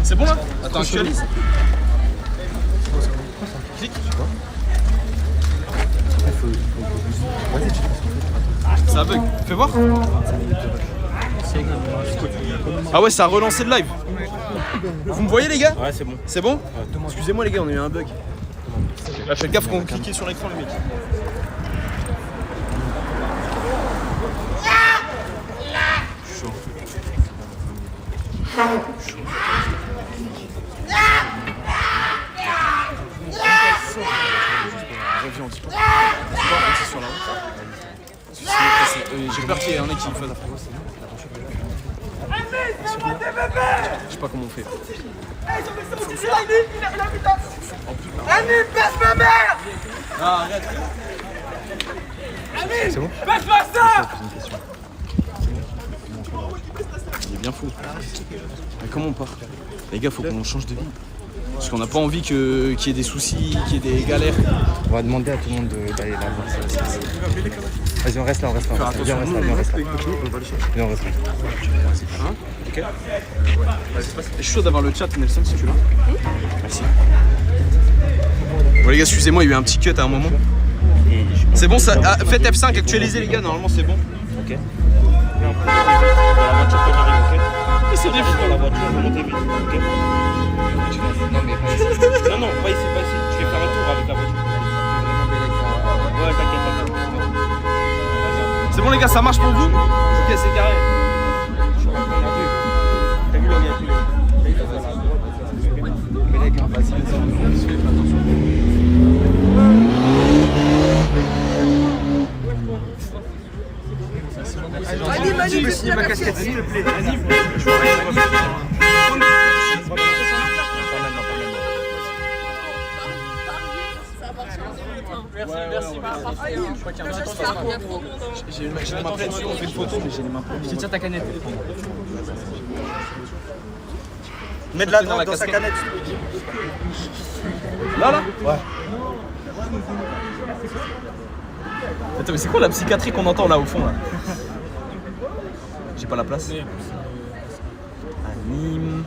C'est bon là? Attends, actualise. Clique. Ça bug. Fais voir. Ah ouais, ça a relancé le live. Vous me voyez les gars? Ouais, c'est bon. C'est bon? Excusez-moi les gars, on a eu un bug. Là, faites gaffe quand vous cliquez sur l'écran les mecs. Chaud. Reviens, on dit pas. On dit sur la route. J'ai peur qu'il y ait un mec qui me fasse. Je sais pas comment on fait. Amine, baisse ma mère! Ah, arrête. C'est bon? Baisse pas ça! Il est bien fou. Mais comment on part? Les gars, faut qu'on change de vie. Parce qu'on n'a pas envie qu'il y ait des soucis, qu'il y ait des galères. On va demander à tout le monde d'aller là voir. Vas-y, on reste là, on reste là. Viens, on reste là, viens, on reste là. Viens, on reste là. Hein? Ok. Je suis chaud d'avoir le chat, Nelson, si tu l'as. Merci. Bon les gars, excusez-moi, il y a eu un petit cut à un moment. C'est bon, ça. Ah, faites F5, actualisez les gars, normalement c'est bon. Ok. Dans la voiture quand j'arrive, ok? C'est bien dans la voiture, montez vite, ok? Non, pas ici, pas ici. Je vais faire un tour avec la voiture. Ouais, t'inquiète. C'est bon les gars, ça marche pour vous? Ok, c'est carré. Je suis rentré dans deux. T'as vu le gars tous les mecs, hein, vas-y. Anime, je peux ma casquette, s'il te plaît. Anime. Merci. J'ai les mains pleines, on fait une photo, mais j'ai les mains pleines. Je tiens ta canette. Mets de la drogue dans sa canette. Là? Ouais. Attends, mais c'est quoi la psychiatrie qu'on entend là au fond là? J'ai pas la place. Anime.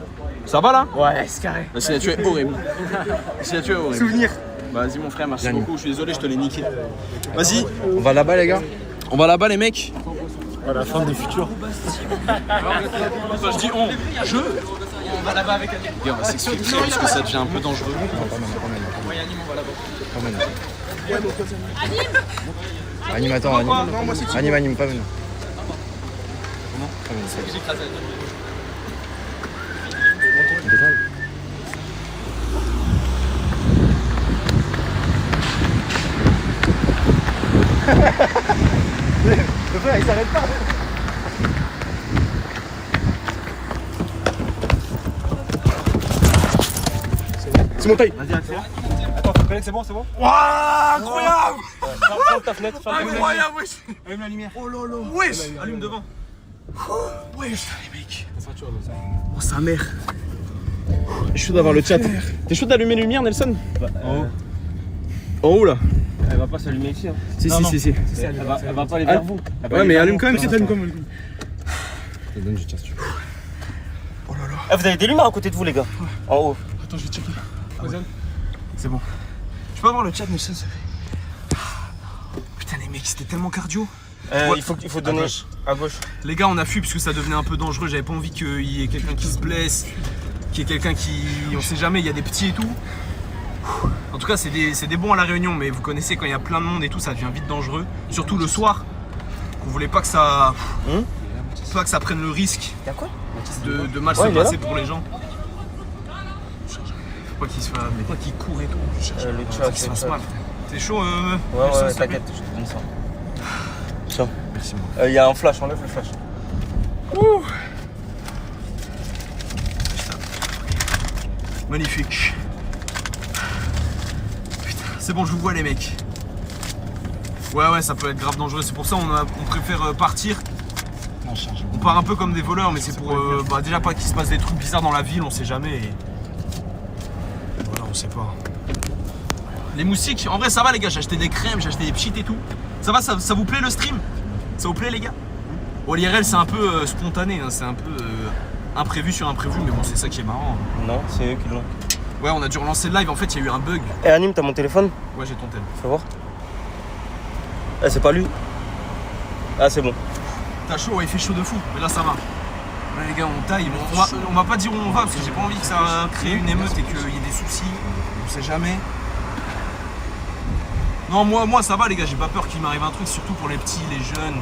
Ça va là? Ouais, c'est carré. La signature est horrible. La signature est horrible. Souvenir. Vas-y mon frère, merci beaucoup. Je suis désolé, je te l'ai niqué. Vas-y. On va là-bas, les gars? On va là-bas les mecs. À la fin des futurs. Je dis on. On va là-bas avec Anime. Les gars, on va s'exfiltrer parce que ça devient un peu dangereux. Anime, attends, anime, pas maintenant. Le frère, il s'arrête pas. C'est mon taille. Vas-y, accélère. Attends, tu connais que c'est bon? Waouh, incroyable! Ferme ta fenêtre, Incroyable, wesh! Allume la lumière. Oh là là, wesh! Allume devant. Wesh, les mecs. Oh sa mère. Je suis chaud d'avoir le chat. T'es chaud d'allumer les lumières, Nelson? En haut. En haut là. Elle va pas s'allumer ici. Hein. Si. Elle va pas aller vers vous. Ouais, mais allume quand même. Donne, je tiens, si tu veux. Oh là là. Vous avez des lumières à côté de vous, les gars. En haut. Attends, je vais checker. C'est bon. Je peux avoir le chat, Nelson, ça fait. Putain, les mecs, c'était tellement cardio. Il faut donner à gauche. Les gars, on a fui parce que ça devenait un peu dangereux. J'avais pas envie qu'il y ait quelqu'un qui se blesse, qu'il y ait quelqu'un qui. On sait jamais, il y a des petits et tout. En tout cas, c'est des bons à la réunion, mais vous connaissez quand il y a plein de monde et tout, ça devient vite dangereux. Surtout le soir. On voulait pas que ça. Pas que ça prenne le risque de mal se passer pour les gens. Faut pas qu'il se fasse. Mais pas qu'il court et tout. Le chat, se fasse mal. C'est chaud, Ouais, t'inquiète, je te donne ça. Ça. Merci. Il y a un flash, enlève le flash. Ouh. Magnifique. Putain, c'est bon, je vous vois les mecs. Ouais, ça peut être grave dangereux. C'est pour ça on préfère partir. On part un peu comme des voleurs, mais c'est pour déjà pas qu'il se passe des trucs bizarres dans la ville, on sait jamais. Et... Voilà, on sait pas. Les moustiques, en vrai ça va les gars, j'ai acheté des crèmes, j'ai acheté des pchits et tout. Ça va, ça vous plaît le stream? Ça vous plaît les gars? Bon, l'IRL c'est un peu spontané, hein, c'est un peu imprévu sur imprévu, mais bon, c'est ça qui est marrant. Non, c'est eux qui l'ont. Ouais, on a dû relancer le live, en fait, il y a eu un bug. Eh, Anime, t'as mon téléphone? Ouais, j'ai ton tel. Fais voir. Eh, c'est pas lui. Ah, c'est bon. T'as chaud, ouais, il fait chaud de fou, mais là ça va. Là les gars, on taille, on va pas dire où on va parce que j'ai pas envie que ça crée une émeute et qu'il y ait des soucis. On sait jamais. Non, moi ça va les gars, j'ai pas peur qu'il m'arrive un truc, surtout pour les petits, les jeunes,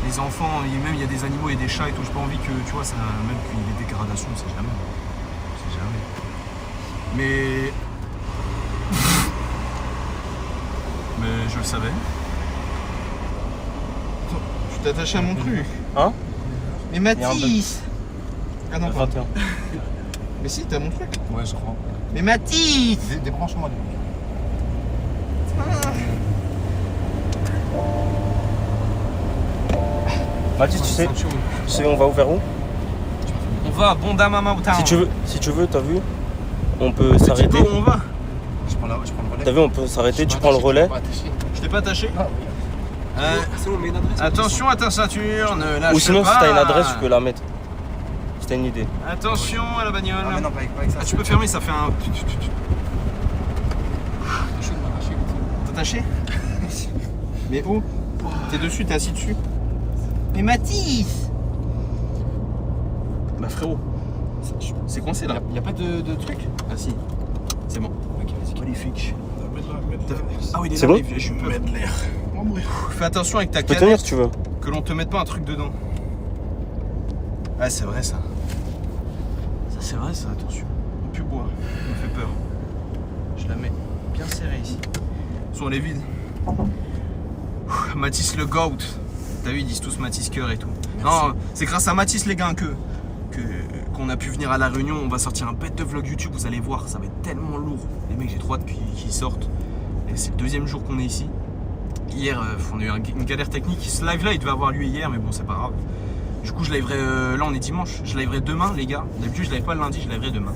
les enfants, et même il y a des animaux et des chats et tout, j'ai pas envie que, tu vois, ça, même qu'il y ait des dégradations, on sait jamais. On sait jamais. Mais... Mais je le savais. Tu t'es attaché à mon truc. Hein? Mais Il y a un Mathis. Ah non, pas. 21. Mais si, t'as mon truc. Ouais, je crois. Mais Mathis. Débranche-moi. Mathis, tu sais on va où, vers où? On va à Bondama Mountain. Si tu veux, t'as vu? On peut Tu s'arrêter. peux où on va? Je prends le relais. T'as vu, on peut s'arrêter, tu prends le relais. Je t'ai pas attaché? C'est bon, mais une adresse. Attention à ta ceinture, ne lâche pas. Ou sinon, si t'as une adresse, tu peux la mettre. Si t'as une idée. Attention à la bagnole. Ah, mais non, pas avec ça. Ah, tu peux fermer, ça fait un... Je vais m'arracher. T'es attaché? Mais où? T'es dessus, t'es assis dessus? Mais Mathis! Bah frérot, c'est coincé là. Y'a pas de truc? Ah si, c'est bon. Ok, vas-y. Magnifique. Ah oui, il est C'est là, bon? je suis peur. Fais attention avec ta Tu peux tenir canette, si tu veux. que l'on te mette pas un truc dedans. Ah c'est vrai ça. Ça c'est vrai ça, attention. On pue boire, ça me fait peur. Je la mets bien serrée ici. Son elle est vide. Mathis le GOAT. T'as vu, ils disent tous Mathis cœur et tout. Merci. Non, c'est grâce à Mathis les gars qu'on a pu venir à La Réunion. On va sortir un bête de vlog YouTube, vous allez voir, ça va être tellement lourd. Les mecs, j'ai trop hâte qu'ils sortent. Et c'est le 2e jour qu'on est ici. Hier, on a eu une galère technique. Ce live là, il devait avoir lieu hier, mais bon, c'est pas grave. Du coup, je liverai. Là, on est dimanche. Je liverai demain, les gars. D'habitude, je live pas le lundi, je liverai demain.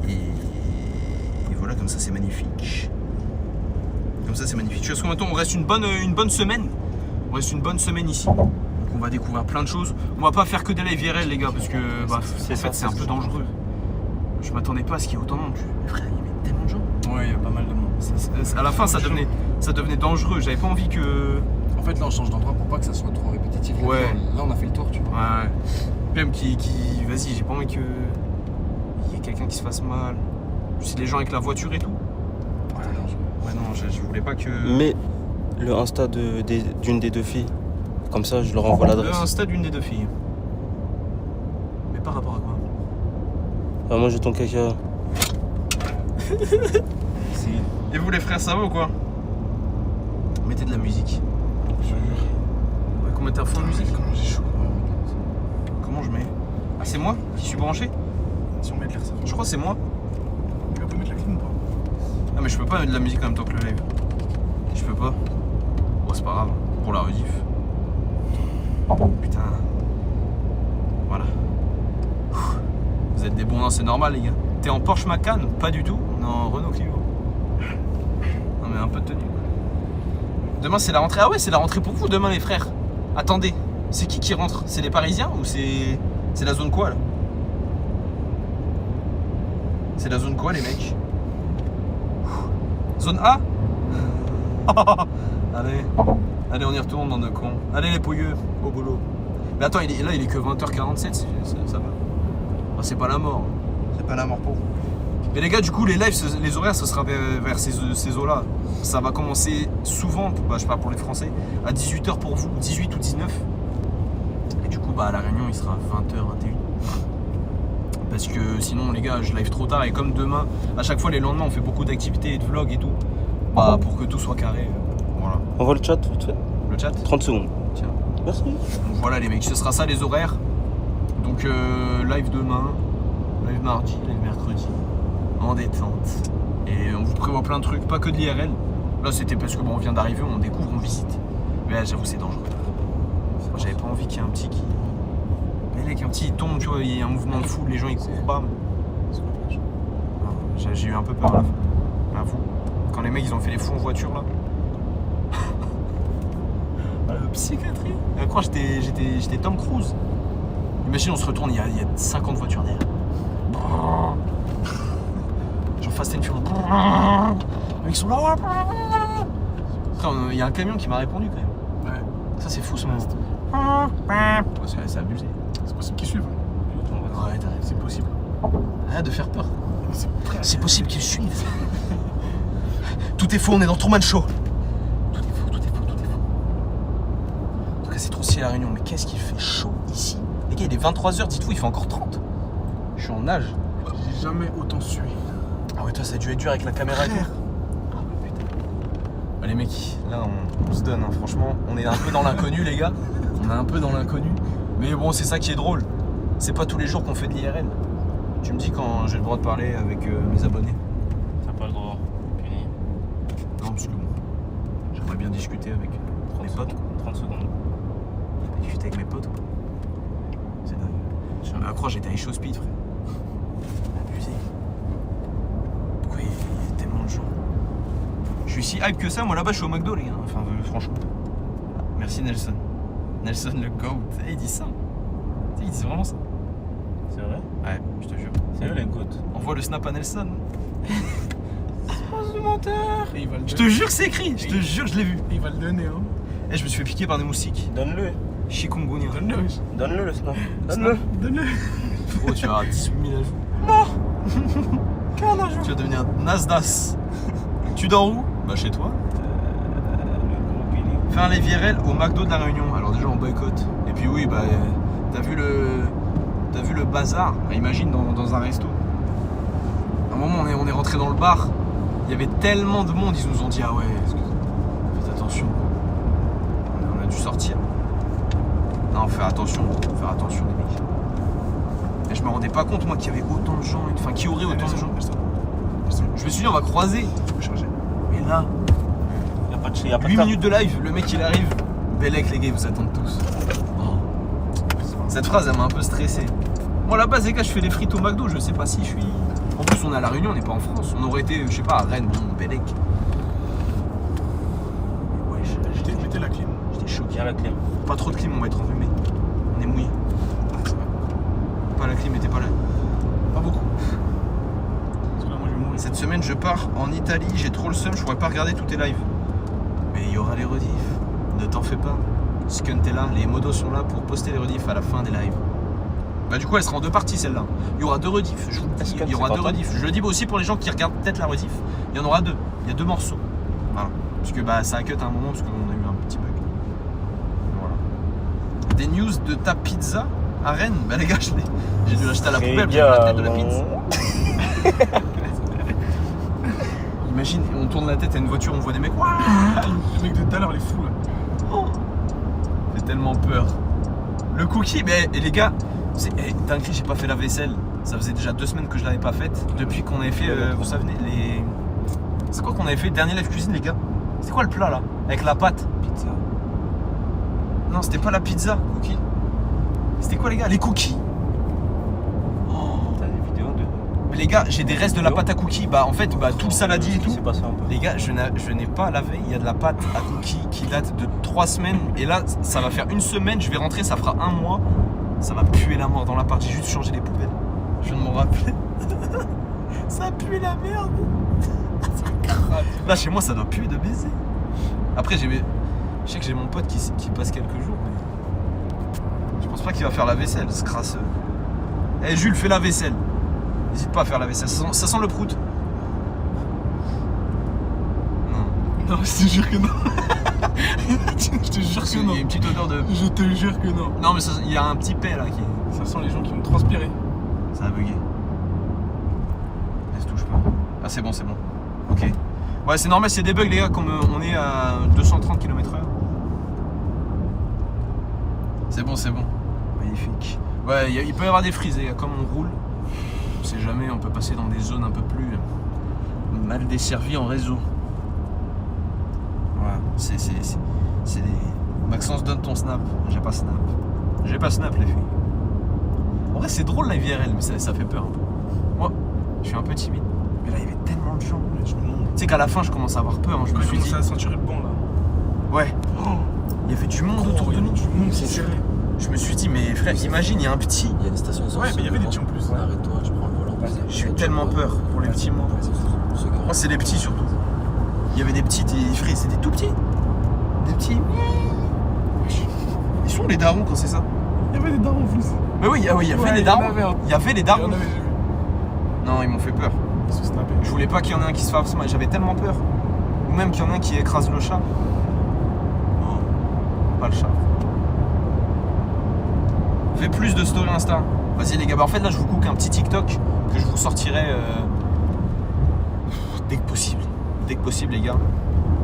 Et voilà, comme ça, c'est magnifique. Comme ça, c'est magnifique. Tu vois, ce qu'on reste une bonne semaine. On reste une bonne semaine ici. Donc, on va découvrir plein de choses. On va pas faire que des lives IRL, les gars, parce que bah, en fait, c'est un peu dangereux. Je m'attendais pas à ce qu'il y ait autant de monde. Frère, il y avait tellement de gens. Ouais, il y a pas mal de monde. À la fin, ça devenait dangereux. J'avais pas envie que. En fait, là, on change d'endroit pour pas que ça soit trop répétitif. Là, Ouais. Là, on a fait le tour, tu vois. Ouais. Même vas-y, j'ai pas envie que. Il y ait quelqu'un qui se fasse mal. Tu sais, les gens avec la voiture et tout. Ouais, non, je voulais pas que. Mais le Insta d'une des deux filles. Comme ça, je leur envoie l'adresse. Un stade d'une des deux filles. Mais par rapport à quoi? Ah, moi, j'ai ton caca. Et vous les frères, ça va ou quoi? Mettez de la musique. Ouais, comment t'as fond de musique? Comment j'ai chaud. Comment je mets? Ah, c'est moi qui suis branché? Si on met de l'air, ça fait. Je crois que c'est moi. Tu vas pas mettre la clim ou pas? Ah, mais je peux pas mettre de la musique en même temps que le live. Je peux pas. Bon, c'est pas grave. Pour la rediff. Putain. Voilà. Vous êtes des bons, non, c'est normal, les gars. T'es en Porsche Macan? Pas du tout. On est en Renault Clio. Non, mais un peu de tenue. Demain, c'est la rentrée. Ah ouais, c'est la rentrée pour vous demain, les frères. Attendez, c'est qui rentre? C'est les Parisiens ou c'est la zone quoi, là? C'est la zone quoi, les mecs? Zone A? Allez, on y retourne dans nos cons. Allez, les pouilleux, au boulot. Mais attends, il est que 20h47, ça va. Ah, c'est pas la mort. C'est pas la mort pour vous. Mais les gars, du coup, les lives, les horaires, ce sera vers ces eaux-là. Ça va commencer souvent, bah, je parle pour les Français, à 18h pour vous, 18 ou 19. Et du coup, bah, à La Réunion, il sera 20h, 21h. Parce que sinon, les gars, je live trop tard. Et comme demain, à chaque fois, les lendemains, on fait beaucoup d'activités et de vlogs et tout. Bah, pour que tout soit carré. Voilà. Envoie le chat, vite fait. Le chat? 30 secondes. Tiens. Merci. Donc voilà les mecs, ce sera ça les horaires. Donc live demain, live mardi, live mercredi, en détente. Et on vous prévoit plein de trucs, pas que de l'IRL. Là c'était parce que bon, on vient d'arriver, on découvre, on visite. Mais là j'avoue c'est dangereux. Moi, j'avais pas envie qu'il y ait un petit qui... Mais mec, un petit il tombe, tu vois, il y a un mouvement de foule, les gens ils courent pas. J'ai eu un peu peur à la fin. À vous. Quand les mecs ils ont fait les fous en voiture là. Psychiatrie. À quoi j'étais Tom Cruise. Imagine, on se retourne, il y a 50 voitures derrière. Genre Fast and Furious. Les mecs sont là. Après, il y a un camion qui m'a répondu quand même. Ouais. Ça, c'est fou ce moment. Ouais, c'est abusé. C'est possible qu'ils suivent. Ouais, C'est possible. arrête de faire peur. C'est possible qu'ils suivent. Tout est faux, on est dans Truman Show. Tout est faux, tout est faux, tout est faux. En tout cas, c'est trop stylé la Réunion, mais qu'est-ce qu'il fait chaud ici. Les gars, il est 23h, dites-vous, il fait encore 30. Je suis en nage. J'ai jamais autant sué. Ah ouais, toi, ça a dû être dur avec la caméra et tout. Ah ouais, putain. Bah, les mecs, là, on se donne, hein. Franchement, on est un peu dans l'inconnu, les gars. On est un peu dans l'inconnu. Mais bon, c'est ça qui est drôle. C'est pas tous les jours qu'on fait de l'IRL. Tu me dis quand j'ai le droit de parler avec mes abonnés. T'as pas le droit. Puni. Non, parce que bon, j'aimerais bien discuter avec mes potes. 30 secondes. Discuter avec mes potes. C'est dingue. J'aimerais à croire, j'étais à Show Speed, frère. Abusé. Pourquoi il y a tellement de gens? Je suis si hype que ça, moi là-bas je suis au McDo, les gars. Enfin, franchement. Merci Nelson. Nelson le GOAT. Il dit ça. Il dit vraiment ça. C'est vrai? Ouais, je te jure. C'est eux les gouttes. Envoie le snap à Nelson. C'est menteur. Et il va le Je donner. te jure que c'est écrit. Je te jure, je l'ai vu. Et il va le donner, hein. Et je me suis fait piquer par des moustiques. Donne-le. Chikungunya. Donne-le. wesh. Donne-le le snap. Donne-le. Donne-le. Oh, tu vas avoir 18 000 ajouts. Non. Qu'un ajout. Tu vas devenir Nasdas. Tu dors où? Bah chez toi. Le gros Billy. Fais un live IRL au McDo de la Réunion. Alors déjà on boycotte. Et puis oui, bah t'as vu le bazar. Bah, imagine dans un resto. À un moment on est rentré dans le bar. Il y avait tellement de monde, ils nous ont dit ah ouais, faites attention. On a dû sortir. Non, faire attention les mecs. Et je me rendais pas compte moi qu'il y avait autant de gens, enfin qu'il y aurait autant de gens. Je me suis dit on va croiser. Tu peux changer. Mais là, Y'a pas de 8 minutes de live, le mec il arrive. Bellec les gars, ils vous attendent tous. Oh. Cette phrase elle m'a un peu stressé. Moi à la base les gars, je fais les frites au McDo, je sais pas si je suis. En plus on est à La Réunion, on n'est pas en France. On aurait été, je sais pas, à Rennes, bon, Bellec. Ouais, Mettez la clim. j'étais choqué. Viens la clim. Pas trop de clim, on va être enrhumé. On est mouillé. Ah, ça va. Pas la clim, était pas là. Pas beaucoup. Parce que là, moi, je vais mourir. Cette semaine je pars en Italie, j'ai trop le seum, je pourrais pas regarder tous tes lives. Mais il y aura les rediffs, ne t'en fais pas. Skunt est là, les modos sont là pour poster les rediffs à la fin des lives. Bah du coup elle sera en deux parties celle-là. Il y aura deux rediffs, je vous le dis, Skunt, il y aura c'est deux pas rediffs. Je le dis aussi pour les gens qui regardent peut-être la rediff, il y en aura deux. Il y a deux morceaux. Voilà. Parce que bah ça a cut à un moment parce qu'on a eu un petit bug. Voilà. Des news de ta pizza à Rennes? Bah les gars, j'ai dû l'acheter à la poubelle, j'ai la tête de la pizza. Imagine, on tourne la tête à une voiture, on voit des mecs. Ouah, Le mec de tout à l'heure, il est fou là. oh, j'ai tellement peur. Le cookie, mais et les gars, dingue, j'ai pas fait la vaisselle. Ça faisait déjà 2 semaines que je l'avais pas faite. Depuis qu'on avait fait, vous savez, les. C'est quoi qu'on avait fait le dernier live cuisine, les gars? C'est quoi le plat là? Avec la pâte? Pizza. Non, c'était pas la pizza, cookie. C'était quoi, les gars? Les cookies. T'as des vidéos de. Mais les gars, j'ai des restes de la pâte à cookies. Bah, en fait, bah, tout le saladier et tout. C'est passé un peu. Les gars, je n'ai pas lavé, il y a de la pâte à cookies qui date de 3 semaines et là ça va faire 1 semaine, je vais rentrer, ça fera 1 mois, ça va puer la mort dans l'appart, j'ai juste changé les poubelles. Je viens de m'en rappeler. Ça pue la merde. Là chez moi ça doit puer de baiser. Après je sais que j'ai mon pote qui passe quelques jours mais je pense pas qu'il va faire la vaisselle, ce crasseux. Eh Jules, fais la vaisselle. N'hésite pas à faire la vaisselle, ça sent le prout. Non, je te jure que non. Je te jure que Il y non. a une petite odeur de... Je te jure que non. Non mais il y a un petit paix là qui... Ça sent les gens qui vont transpirer. Ça a bugué. Elle se touche pas. Ah c'est bon, c'est bon. Ok. Ouais c'est normal, c'est des bugs les gars, comme on est à 230 km/h. C'est bon, c'est bon. Magnifique. Ouais, il peut y avoir des frises les gars, comme on roule. On sait jamais, on peut passer dans des zones un peu plus mal desservies en réseau. Voilà, c'est des... Maxence, donne ton snap. J'ai pas snap. J'ai pas snap les filles. En vrai c'est drôle la VRL, mais ça fait peur un peu. Moi, je suis un peu timide. Mais là il y avait tellement de gens. Tu sais qu'à la fin je commence à avoir peur. Hein. Je me suis dit. Ça a sentir le bon là. Ouais. Il y avait du monde autour de nous. Du monde, c'est serré. Je me suis dit, mais frère, imagine, il y a un petit. Il y a une station essence. Ouais, mais il y avait des petits en plus. Arrête-toi, je prends le volant. J'ai eu tellement peur pour les petits, moi. Moi, c'est les petits surtout. Il y avait des petits, frère, c'est des tout petits. Des petits. Ils sont les darons quand c'est ça. Il y avait des darons en plus. Mais oui, il y avait Ouais, les il y en darons. avait, hein. Il y avait les Il y darons. en avait, j'ai vu. Non, ils m'ont fait peur. Ils se snappaient. Je voulais pas qu'il y en ait un qui se fasse mal. J'avais tellement peur. Ou même qu'il y en ait un qui écrase le chat. Non, pas le chat. Fais plus de story Insta. Vas-y les gars, bah en fait là je vous cook un petit TikTok que je vous sortirai dès que possible. Dès que possible les gars.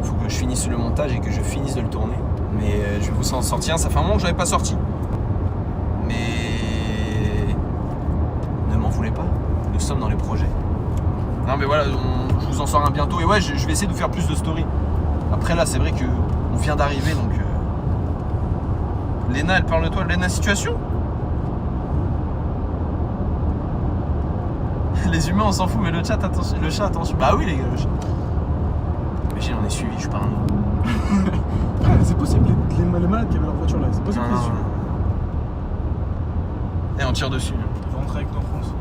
Faut que je finisse le montage et que je finisse de le tourner. Mais je vais vous en sortir un. Ça fait un moment que je l'avais pas sorti. Mais ne m'en voulez pas. Nous sommes dans les projets. Non mais voilà, je vous en sors un bientôt. Et ouais, je vais essayer de vous faire plus de stories. Après là, c'est vrai que on vient d'arriver donc. Léna, elle parle de toi. Léna, situation? Les humains, on s'en fout, mais le chat, attention. Le chat, attention. Bah oui, les gars, le chat. Imagine, on est suivi, je suis pas un autre. Ah, c'est possible, les malades qui avaient leur voiture là, c'est possible. Non, non. Et on tire dessus. Ils vont rentrer avec nous en France.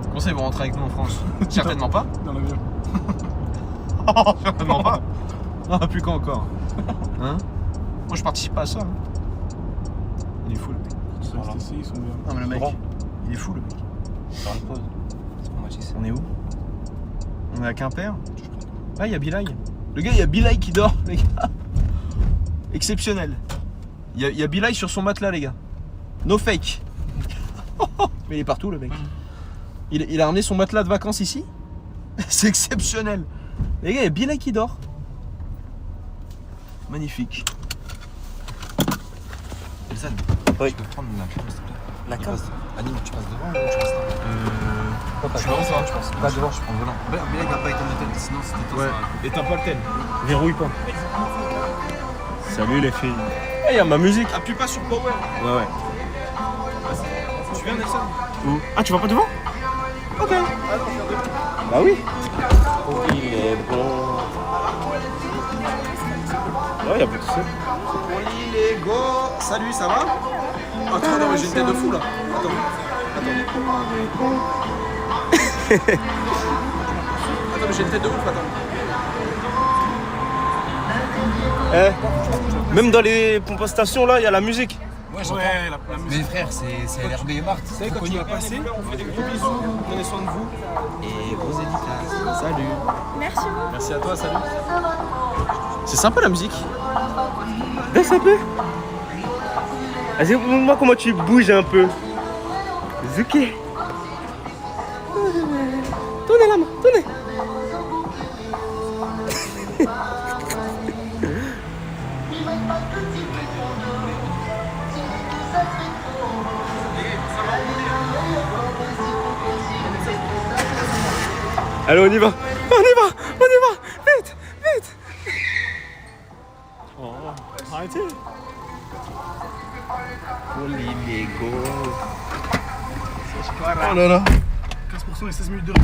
Comment ça, ils vont rentrer avec nous en France? Certainement pas. Dans l'avion. Certainement pas. Ah, plus quand encore. Hein? Moi, je participe pas à ça. Hein. Il est fou, le mec. Voilà. Ils sont bien. Non, mais le mec, il est fou, le mec. Faire une pause. C'est pour moi, je sais. On est où? On est à Quimper? Ah, il y a Bilal. Le gars, il y a Bilal qui dort, les gars. Exceptionnel. Il y a Bilal sur son matelas, les gars. No fake. Mais il est partout, le mec. Il a ramené son matelas de vacances ici. C'est exceptionnel. Les gars, il y a Bilal qui dort. Magnifique. Elsan, Oui. je peux prendre la cam, s'il te plaît. La cam. Anime, tu passes devant ou tu passes là? Je suis devant ça, je pense. Pas devant, je prends le volant. Bilal n'a pas été en tête, sinon c'était Ouais. Et t'as pas le tel. Verrouille pas. Salut les filles. Eh, y'a ma musique. Appuie pas sur Power. Ouais, ouais. Tu viens, Nelson? Où? Ah, tu vas pas devant? Ok. Bah oui. Oh, il est bon. Ouais, y'a pas de soucis. Pour l'île, go. Salut, ça va? Attends, non, mais j'ai une tête de fou là. Attends. Attends, mais j'ai une tête de ouf, attends. Eh, même dans les pompes à station là, y'a la musique. Ouais, j'entends. Ouais, la musique. Mais frère, c'est LRB et Marthe. Vous savez, quand tu vas passer, on fait des gros bisous, prenez soin de vous. Et gros dédicaces. Salut. Merci. Merci à toi, salut. C'est sympa la musique. Danse un peu. Vas-y, montre-moi comment tu bouges un peu. Zouké. Tournez la main, tournez. Allez, on y va. Vite, vite. Oh, arrêtez. Oh là là. 15% et 16 minutes de rush.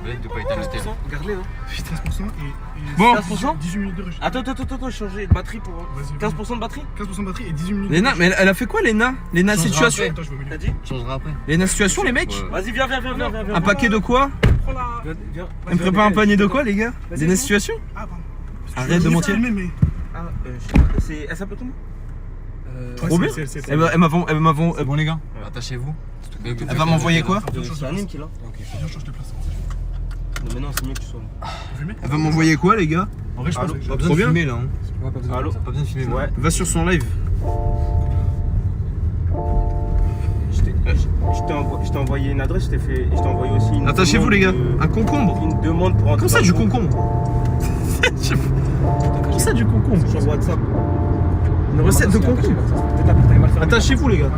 Mec, de quoi il t'a noté? Regarde-les, non? 15% et Bon. 18 minutes de rush. Attends, changer de batterie pour. Vas-y, 15% de batterie? 15% de batterie et 18 minutes Léna, de mais elle a fait quoi, Léna? Léna, situation? Attends, je vais T'as dit? Changera après. Léna, situation, les mecs? Vas-y, viens. Un paquet de quoi? Prends la. Viens. Elle me prépare un panier de quoi, les gars? Léna, situation? Ah, pardon. Arrête de mentir. Mais... Ah, je sais pas. Elle s'appelle comment? Trop bien. Elle va Bon les gars, attachez-vous. Elle va m'envoyer quoi? C'est Anime qui est là. Viens, change de place. Non, mais non, c'est mieux que tu sois. Elle va m'envoyer quoi, les gars? En vrai, je pense Allô, que Pas Trop besoin de bien. filmer là. Hein. Allô? Pas besoin de filmer. Ouais. Va sur son live. Je t'ai envoyé une adresse, je t'ai envoyé aussi une. Attachez-vous, les gars. demande Un concombre. Une demande pour entrer. Comment ça, dans du le groupe. concombre? Comment ça, du concombre? Sur WhatsApp. Une recette de concombre. Attachez-vous, les gars.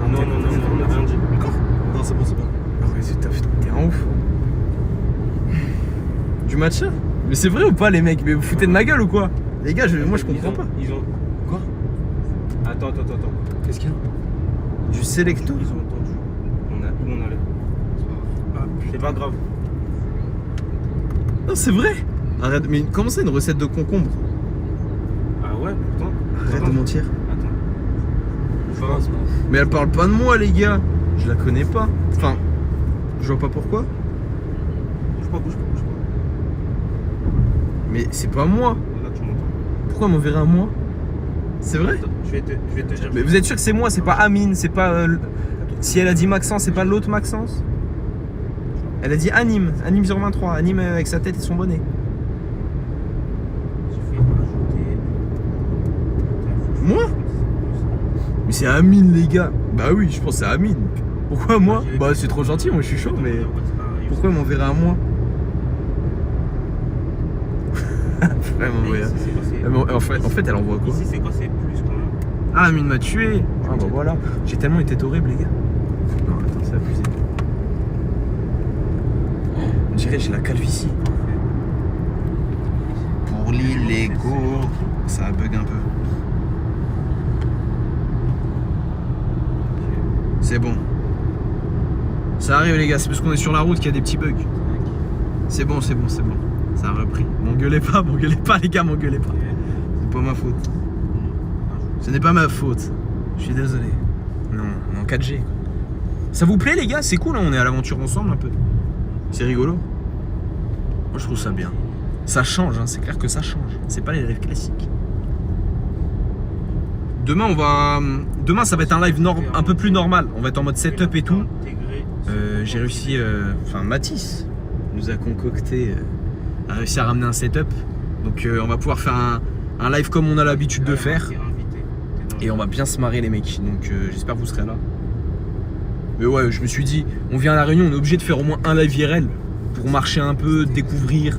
Non, on a rien dit. Non, c'est bon, c'est bon. T'es un ouf. Du matcha? Mais c'est vrai ou pas, les mecs? Mais vous foutez de ma gueule ou quoi? Les gars, moi je comprends pas. Ils ont. Quoi? Attends. Qu'est-ce qu'il y a? Du Selecto? Ils ont entendu. Où on allait. C'est pas grave. Non, c'est vrai. Arrête, mais comment ça, une recette de concombre? pourtant. Arrête de mentir. Attends. Enfin, Mais elle parle pas de moi, les gars. Je la connais pas. Enfin, je vois pas pourquoi. bouge pas. Mais c'est pas moi. Là, tu m'entends. Pourquoi elle m'enverrait à moi? C'est vrai? Attends, je vais te dire. Mais vous êtes sûr que c'est moi, c'est pas Amine, c'est pas. Si elle a dit Maxence, c'est pas l'autre Maxence? Elle a dit Anime 023, Anime avec sa tête et son bonnet. J'ai fait rajouter. Moi? Mais c'est Amine, les gars. Bah oui, je pense que c'est Amine. Pourquoi moi? Bah c'est trop gentil, moi je suis chaud, mais pourquoi elle m'enverrait à moi? Vraiment, ouais. En fait, elle envoie quoi? Ici, c'est quoi? C'est plus combien? Ah, Amine m'a tué. Ah bah voilà. J'ai tellement une tête horrible, les gars. Non, attends, c'est abusé. On dirait que j'ai la calvitie. Pour l'illégaux, ça bug un peu. C'est bon. Ça arrive, les gars, c'est parce qu'on est sur la route qu'il y a des petits bugs. C'est bon. Ça a repris. M'engueulez pas, les gars, m'engueulez pas. C'est pas ma faute. Ce n'est pas ma faute. Je suis désolé. Non, on est en 4G. Quoi. Ça vous plaît, les gars? C'est cool, hein, on est à l'aventure ensemble un peu. C'est rigolo. Moi, je trouve ça bien. Ça change, hein, c'est clair que ça change. C'est pas les rêves classiques. Demain, ça va être un live un peu plus normal. On va être en mode setup et tout. J'ai réussi. Enfin, Mathis nous a concocté. A réussi à ramener un setup. Donc, on va pouvoir faire un live comme on a l'habitude de faire. Et on va bien se marrer, les mecs. Donc, j'espère que vous serez là. Mais ouais, je me suis dit, on vient à La Réunion, on est obligé de faire au moins un live IRL pour marcher un peu, découvrir,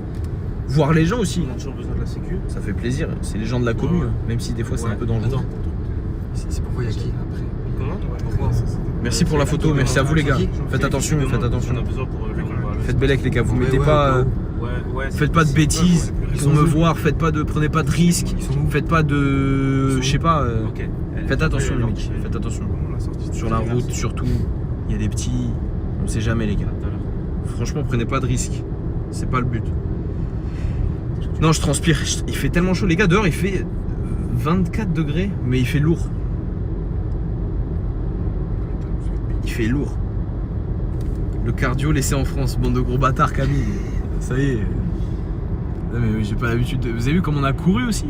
voir les gens aussi. On a toujours besoin de la sécu. Ça fait plaisir. C'est les gens de la commune, Ouais. Même si des fois c'est un peu dangereux. Attends. C'est pourquoi il y a qui après? Comment? Pourquoi? Merci pour la photo, merci à vous les gars. Faites attention, faites attention. On a besoin pour Faites bellec les gars, vous Ouais, mettez ouais, pas, au cas Ouais, faites pas de bêtises pour me voir, prenez pas de risques, Ils sont où? faites pas de, je sais pas. Ok. Faites attention les mecs, faites attention. Sur la route surtout, il y a des petits, on sait jamais les gars. Franchement, prenez pas de risques, c'est pas le but. Non, je transpire, il fait tellement chaud les gars, dehors il fait 24 degrés, mais il fait lourd. Il fait lourd. Le cardio laissé en France, bande de gros bâtards Camille. Ça y est. Non mais j'ai pas l'habitude de... Vous avez vu comme on a couru aussi?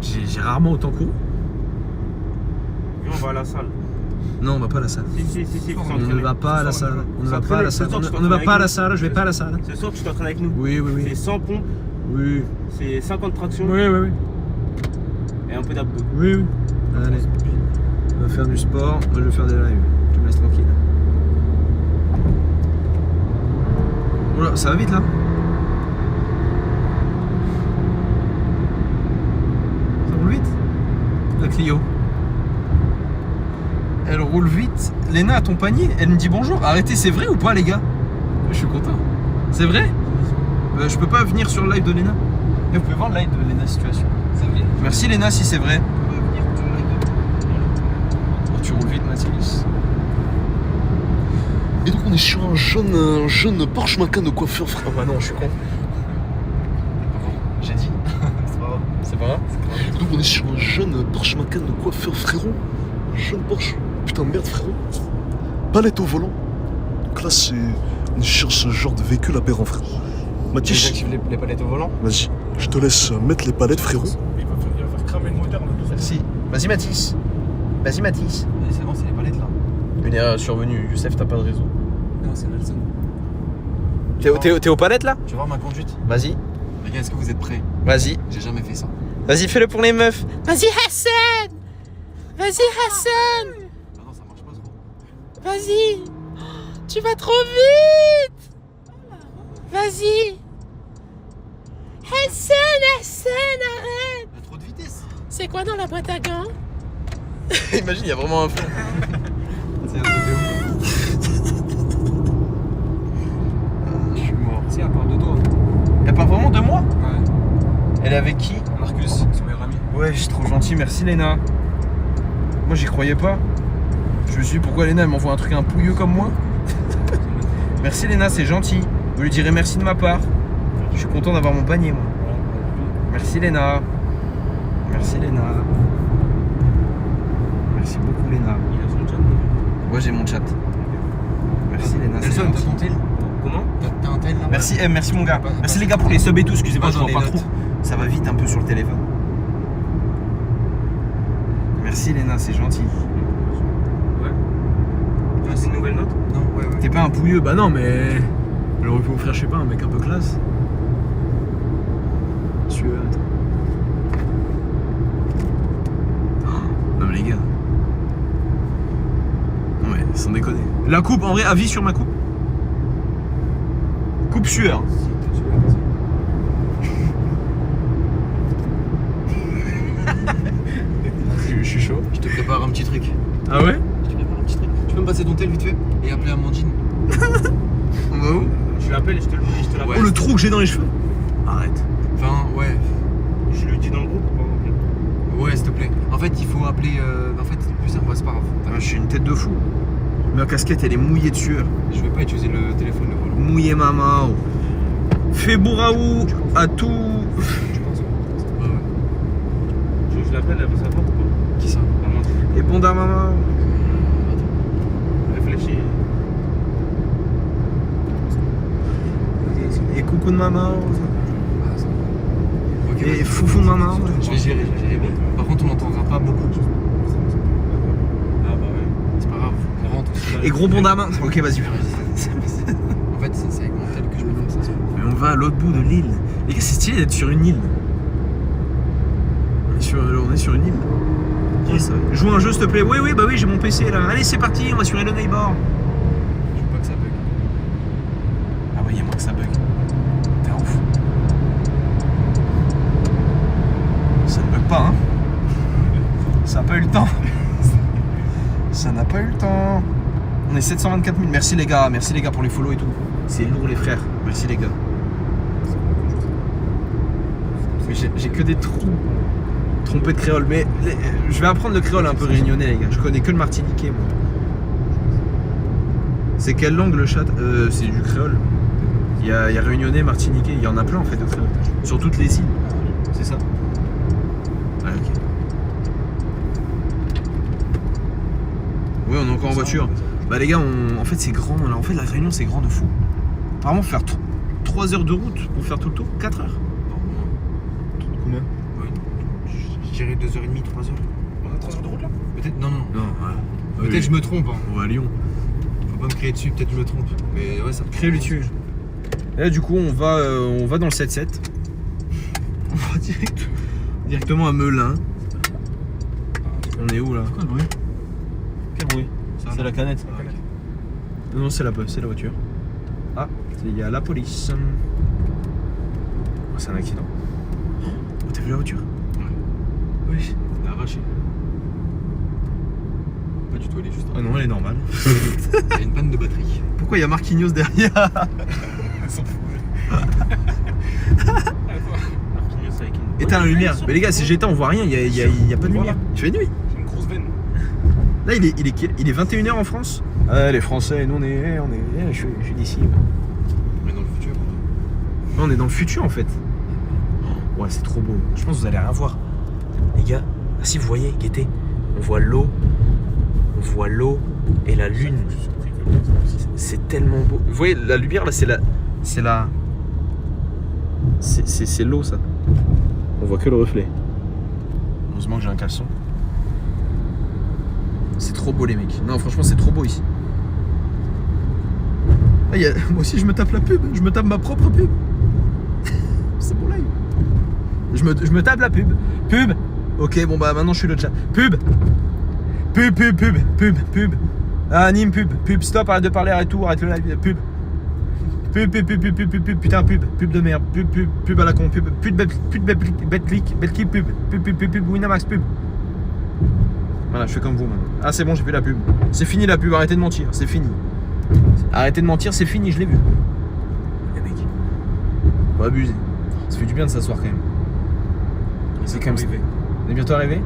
J'ai rarement autant couru. Viens, on va à la salle. Non, on va pas à la salle. Si. On ne va pas à la salle. On ne va pas à la salle. On ne va pas à la salle, je vais pas à la salle. Ce soir, tu t'entraînes avec nous. Oui. C'est 100 pompes, Oui. c'est 50 tractions Oui. et un peu d'abdos. Oui. Allez. On va faire du sport, moi je vais faire des lives. Tu me laisses tranquille. Oula, ça va vite là? Ça roule vite? La Clio. Elle roule vite. Léna a ton panier, elle me dit bonjour. Arrêtez, c'est vrai ou pas les gars? Je suis content. C'est vrai? Je peux pas venir sur le live de Léna. Et vous pouvez voir le live de Léna Situation. C'est vrai. Merci Léna si c'est vrai. Oh, tu roules vite Mathilus. Et donc on est sur un jeune Porsche Macan de coiffeur, frère. Oh bah non, je suis con. J'ai dit. C'est pas grave. Et donc on est sur un jeune Porsche Macan de coiffeur, frérot. Un jeune Porsche. Putain merde, frérot. Palette au volant. Donc là c'est... On cherche ce genre de véhicule aberrant, frérot. Mathis, J'active les palettes au volant. vas-y. Je te laisse mettre les palettes, frérot. Il va faire cramer le moteur. Merci. Vas-y Mathis. Vas-y Mathis. C'est bon, c'est les palettes là. Une erreur survenue. Youssef, t'as pas de réseau. Non, c'est Nelson. T'es aux palettes là? Tu vas voir ma conduite? Vas-y. Les gars, est-ce que vous êtes prêts? Vas-y. J'ai jamais fait ça. Vas-y, fais-le pour les meufs. Vas-y Hassan. Vas-y Hassan. Non, ça marche pas trop. Vas-y. Tu vas trop vite. Vas-y. Hassan, arrête. Il y a trop de vitesse. C'est quoi dans la boîte à gants? Imagine, il y a vraiment un fond. C'est un truc de ouf. Je suis mort. Si, elle parle de toi. Elle part vraiment de moi? Ouais. Elle est avec qui? Marcus, son meilleur ami. Ouais, c'est trop gentil, merci Léna. Moi j'y croyais pas. Je me suis dit pourquoi Léna elle m'envoie un truc un pouilleux comme moi? Merci Léna, c'est gentil. Vous lui direz merci de ma part. Je suis content d'avoir mon panier moi. Merci Léna. Merci Léna. Merci beaucoup Léna. Il a son chat. Ouais, j'ai mon chat. Merci Léna. c'est Nelson, t'as gentil. ton tel? Comment? T'as un tel là? Merci, merci mon gars. Merci les gars pour les subs et tout. Excusez-moi, Pas je dans vois pas les trop. Ça va vite un peu sur le téléphone. Merci Léna, c'est gentil. Ouais. Tu as une nouvelle note? Non, ouais. T'es pas un pouilleux? Bah non, mais. Elle aurait pu offrir, je sais pas, un mec un peu classe. Sueur. Non mais les gars. Non mais sans déconner. La coupe, en vrai, avis sur ma coupe. Coupe sueur. Je suis chaud. Je te prépare un petit truc. Ah ouais? Je te prépare un petit truc. Tu peux me passer ton tel vite fait et appeler Amandine? On va où? Je l'appelle et je te l'appelle. Ouais. Oh le trou que j'ai dans les cheveux. Arrête. Enfin, ouais. Je le dis dans le groupe ou pas? Ouais, s'il te plaît. En fait, il faut appeler. En fait, c'est plus simple, c'est pas grave. Ah, je suis une tête de fou. Ma casquette elle est mouillée de sueur. Je vais pas utiliser le téléphone, le volant. Mouillé maman. Fais bourraou à tout. Tu penses? Ouais, ouais. Je l'appelle, elle veut savoir ou pas? Qui ça? Amandine. Et bon à maman. Réfléchis. Et coucou de maman. Ah, ça. Ok. Et foufou de maman. Je vais gérer. Par contre, on n'entendra pas beaucoup. Ah bah ouais. C'est pas grave, on rentre aussi. Et gros bon à main. Ok vas-y. En fait, c'est avec mon tel que je peux faire ça. Mais on va à l'autre bout de l'île. Les gars, c'est stylé d'être sur une île. On est sur une île. Yes. Joue un jeu s'il te plaît. Oui, bah oui, j'ai mon PC là. Allez, c'est parti, on va sur Hello Neighbor. Je veux pas que ça bug. Ah ouais, y'a moins que ça bug. T'es ouf. Ça ne bug pas, hein. Ça n'a pas eu le temps. Ça n'a pas eu le temps. On est 724 000. Merci les gars pour les follow et tout. C'est lourd les frères. Merci les gars. Mais j'ai que des trous. Trompé de créole. Mais je vais apprendre le créole un peu réunionnais les gars. Je connais que le martiniquais moi. C'est quelle langue le chat? C'est du créole. Il y a réunionnais, martiniquais. Il y en a plein en fait de créole. Sur toutes les îles. C'est ça? Ouais ok. Ouais, on est encore en voiture. Bah les gars, en fait c'est grand. Là, en fait la Réunion c'est grand de fou. Apparemment faire 3 heures de route pour faire tout le tour. 4 heures. Combien? Ouais. Je dirais 2h30, 3h. On a 3 heures de route là? Peut-être, non. Non, ouais. Peut-être je me trompe. Hein. On va à Lyon. Faut pas me crier dessus, peut-être je me trompe. Mais ouais, ça me Crée-lui dessus. Et là du coup on va dans le 7-7. On va directement à Melun. On est où là? Quoi le bruit? Quel bruit? C'est la canette. Non, c'est la voiture. Ah, il y a la police. Oh, c'est un accident. Oh, t'as vu la voiture? Oui. On l'a arraché. Pas du tout, elle est juste. Ah non, elle est normale. Il y a une panne de batterie. Pourquoi il y a Marquinhos derrière? Éteins la lumière. Mais les gars, si j'éteins, on voit rien. Il y a pas de lumière. Il fait nuit. J'ai une grosse veine. Là, il est 21h en France. Les Français, nous je suis d'ici. Mais dans le futur. Non, on est dans le futur en fait. Ouais, c'est trop beau. Je pense que vous allez rien voir. Les gars, ah, si vous voyez, guettez, on voit l'eau et la lune. C'est tellement beau. Vous voyez, la lumière là, c'est l'eau ça. On voit que le reflet. Heureusement que j'ai un caleçon. C'est trop beau les mecs. Non, franchement, c'est trop beau ici. Ah, moi aussi, je me tape la pub. Je me tape ma propre pub. C'est bon live. Je me tape la pub. Pub. Ok, bon bah maintenant je suis le chat. Pub. Pub. Ah, anime pub. Stop, arrête de parler, arrête tout, arrête le live. Pub. Putain, pub de merde. Pub à la con. Pub de Betclic. Pub. Winamax, pub. Voilà, je fais comme vous maintenant. Ah, c'est bon, j'ai fait la pub. C'est fini la pub, arrêtez de mentir, c'est fini. Arrêtez de mentir, c'est fini, je l'ai vu. Les mecs. Faut abuser. Ça fait du bien de s'asseoir quand même. C'est quand même. On est bientôt arrivé.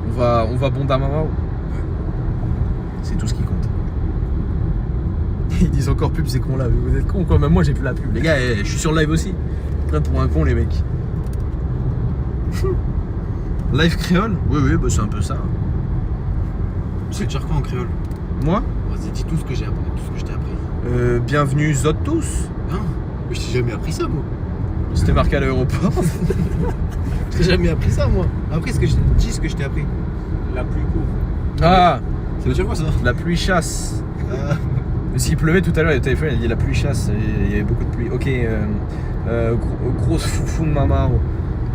On va Bondamamao. C'est tout ce qui compte. Ils disent encore pub, c'est con là. Vous êtes con quoi, même moi j'ai plus la pub. Les gars, je suis sur le live aussi. Prêt pour un con les mecs. Live créole? Oui, oui, bah c'est un peu ça. Tu sais dire quoi en créole? Moi? Vas-y, dis tout ce que j'ai appris, tout ce que je t'ai appris. Bienvenue zot tous. Hein? Mais je t'ai jamais appris ça, moi. C'était marqué à l'aéroport. Je t'ai jamais appris ça, moi. Après, dis ce que je t'ai appris. La pluie court. Ah, Ça veut dire quoi, ça? la pluie chasse. Ah. Mais s'il pleuvait tout à l'heure, le téléphone il a dit la pluie chasse, et il y avait beaucoup de pluie. Ok, grosse foufou de mamaro.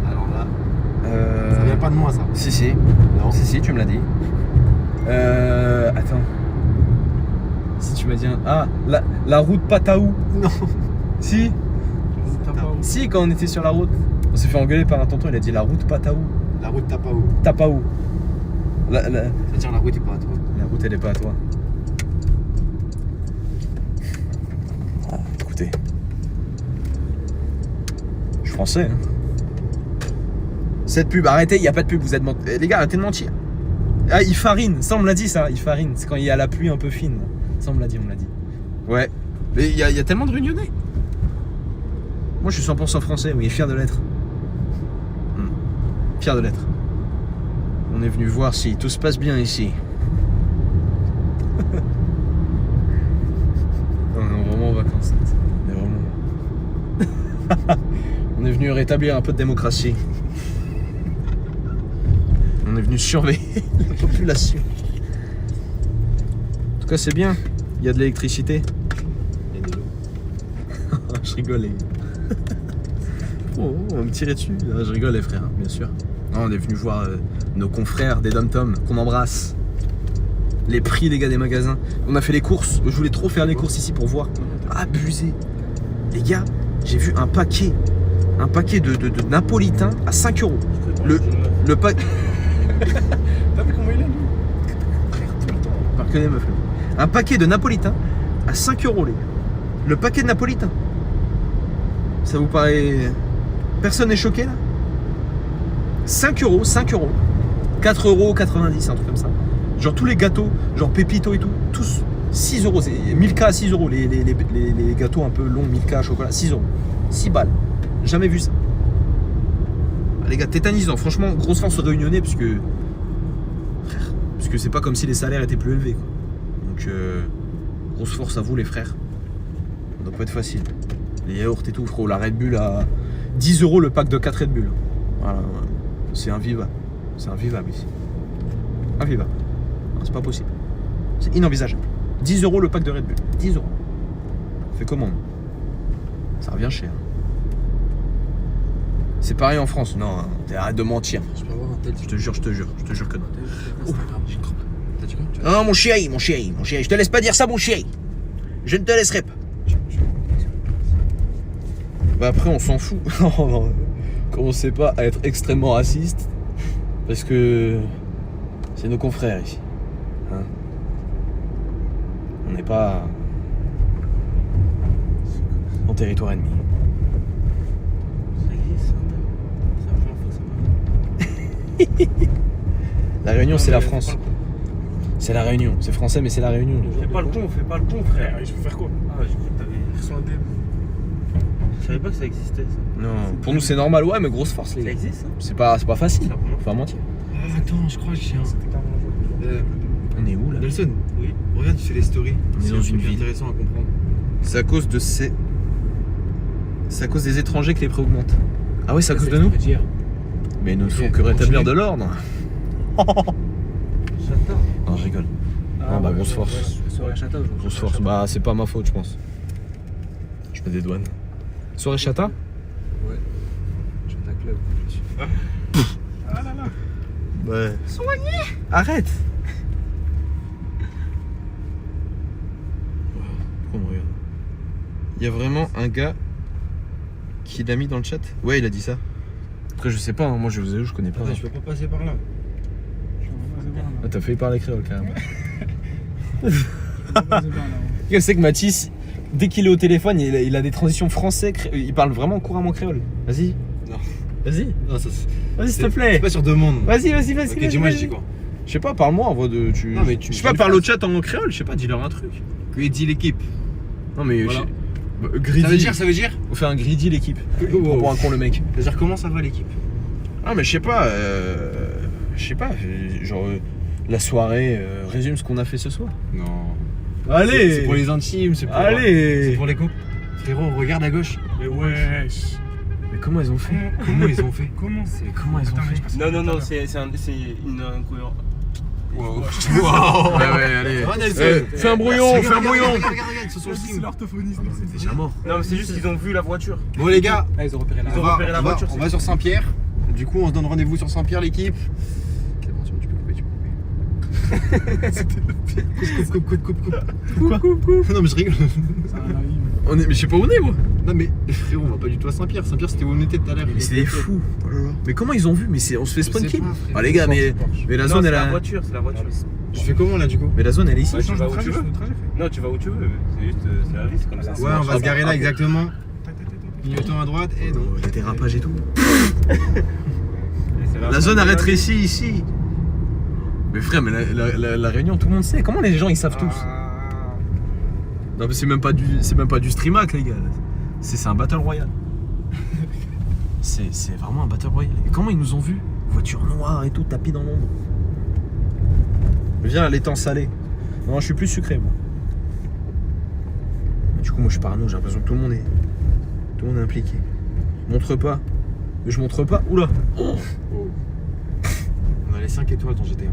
Alors là, ça vient pas de moi, ça. Si, Non. si, tu me l'as dit. Attends. Si tu m'as dit un... Ah, la route Pataou. Non. Si. Si, quand on était sur la route. On s'est fait engueuler par un tonton, il a dit la route Pataou. La route t'a pas où? Tapaou. Ça veut dire la route est pas à toi. La route elle est pas à toi. Ah, écoutez. Je suis français, hein. Cette pub, arrêtez, il n'y a pas de pub, vous êtes les gars, arrêtez de mentir. Ah, il farine, ça on me l'a dit ça, il farine. C'est quand il y a la pluie un peu fine. Ça on me l'a dit, Ouais. Mais il y a tellement de réunionnais. Moi je suis 100% français, oui, et fier de l'être. Fier de l'être. On est venu voir si tout se passe bien ici. On est vraiment en vacances. On est vraiment... On est venu rétablir un peu de démocratie. On est venu surveiller la population. En tout cas, c'est bien. Il y a de l'électricité. Il y a de l'eau. Je rigole, les gars. Oh, on va me tirer dessus. Ah, je rigole, les frères, bien sûr. Non, on est venu voir nos confrères des Dom-Tom qu'on embrasse. Les prix des gars des magasins. On a fait les courses. Je voulais trop faire les courses ici pour voir. Abusé. Les gars, j'ai vu un paquet de napolitain à 5 €. Le paquet. T'as vu comment il est, lui? Par que des meufs. Là. Un paquet de napolitain à 5 €, les gars. Le paquet de napolitain. Ça vous paraît... Personne n'est choqué là? 5 €, 5 €. 4,90 €, un truc comme ça. Genre tous les gâteaux, genre Pépito et tout, tous 6 €. C'est 1000K à 6 €. Les gâteaux un peu longs, 1000K à chocolat, 6 €. 6 balles. Jamais vu ça. Les gars, tétanisant. Franchement, grosse force aux réunionnais parce que. Frère. Parce que c'est pas comme si les salaires étaient plus élevés. Quoi. Donc, grosse force à vous, les frères. Ça doit pas être facile. Les yaourts et tout, frérot. La Red Bull à 10 € le pack de 4 Red Bull. Voilà. C'est invivable. C'est invivable ici. Invivable. Non, c'est pas possible. C'est inenvisageable. 10 € le pack de Red Bull. 10 €. Fait comment? Ça revient cher. C'est pareil en France. Non, arrête de mentir. Je peux avoir un tel. Je te jure que non. T'as dit quoi? Non, mon chéri. Je te laisse pas dire ça, mon chéri. Je ne te laisserai pas. Bah après, on s'en fout. Non. Commencez pas à être extrêmement raciste. Parce que c'est nos confrères ici. Hein, on n'est pas en territoire ennemi. Ça existe, ça même. La Réunion, c'est la France. C'est la Réunion. C'est français, mais c'est la Réunion. Fais pas le con, frère. Je peux faire quoi? Ah, j'ai cru que t'avais reçu un DM. Je savais pas que ça existait, ça. Non, pour nous c'est normal, ouais, mais grosse force les Ça gars. existe, ça? C'est pas facile. C'est la première Faut pas mentir. Attends, je crois que j'ai un. On est où là? Nelson, Oui. regarde, tu fais les stories. On est C'est dans un une truc ville. intéressant à comprendre. C'est à cause de ces. C'est à cause des étrangers que les prix augmentent. Ah ouais, c'est à cause de nous? Mais nous ne font que rétablir de l'ordre. Chata. Non, je rigole. Ah bah, grosse force. Soirée Chata aujourd'hui. Grosse force. Bah, c'est pas ma faute, je pense. Je me dédouane. Soirée chata? Ouais. Chata Club. Ouais. Arrête! Pourquoi on me regarde? Il y a vraiment un gars qui l'a mis dans le chat? Ouais, il a dit ça. Après, je sais pas, hein. Moi je vous avoue, je connais pas. Attends, je peux pas passer par là. Ah, t'as failli parler créole carrément. Tu sais que Mathis, dès qu'il est au téléphone, il a des transitions français, il parle vraiment couramment créole. Vas-y. Non. Vas-y. Non, ça Vas-y, s'il te C'est plaît. pas sur demande. Vas-y. Ok, dis-moi, je dis quoi? Je sais pas, parle-moi en vrai de. Non, mais tu- Je sais pas, tu parle le au chat en créole, je sais pas, dis-leur un truc. Que dit l'équipe? Non, mais. Voilà. Greedy. Ça veut dire? On fait un greedy l'équipe. Wow. Pour un con le mec. C'est-à-dire comment ça va l'équipe? Ah mais je sais pas, genre la soirée résume ce qu'on a fait ce soir. Non. Allez. C'est pour les intimes, c'est pour, Allez. c'est pour les couples. Frérot, regarde à gauche. Mais wesh. Mais comment ils ont fait? Comment ils ont fait? Comment c'est? Comment ils ont fait? Non, c'est une incohérence. Wow. Ouais, allez. Fais un brouillon, fais un brouillon. Regarde, ce sont le C'est stream. l'orthophonisme. C'est déjà mort. Non, mais c'est juste qu'ils ont vu la voiture. Bon les gars, Ah, ils ont repéré la on voiture. va, on va sur Saint-Pierre. Du coup, on se donne rendez-vous sur Saint-Pierre, l'équipe. C'est bon, tu peux couper, Coupe. Non mais je rigole. Mais je sais pas où on est moi. Non mais frérot, on va pas du tout à Saint-Pierre. Saint-Pierre, c'était où on était tout à l'heure. Mais c'est des fous. Mais comment ils ont vu? Mais on se fait Je sais spunker. pas, frère. Ah les gars, mais la Non, zone c'est elle la a. voiture, c'est la voiture. Je fais comment là du coup? Mais la zone elle est ici. Ouais, tu vas où tu trajet, veux. c'est le trajet. Non, tu vas où tu veux. C'est juste, c'est la vie, c'est comme ça. Ouais, on va se garer là exactement. Clignotant à droite et donc. Les dérapages et tout. La zone arrêterait ici. Mais frère, mais la réunion, tout le monde sait. Comment les gens ils savent tous? Non mais c'est même pas du stream hack les gars. C'est un battle royale. C'est vraiment un battle royale. Et comment ils nous ont vus? Voiture noire et tout, tapis dans l'ombre. Viens, l'étang salé. Non, je suis plus sucré moi. Mais du coup, moi je suis parano, j'ai l'impression que tout le monde est impliqué. Montre pas. Mais je montre pas. Oula. On a les 5 étoiles dans GTA.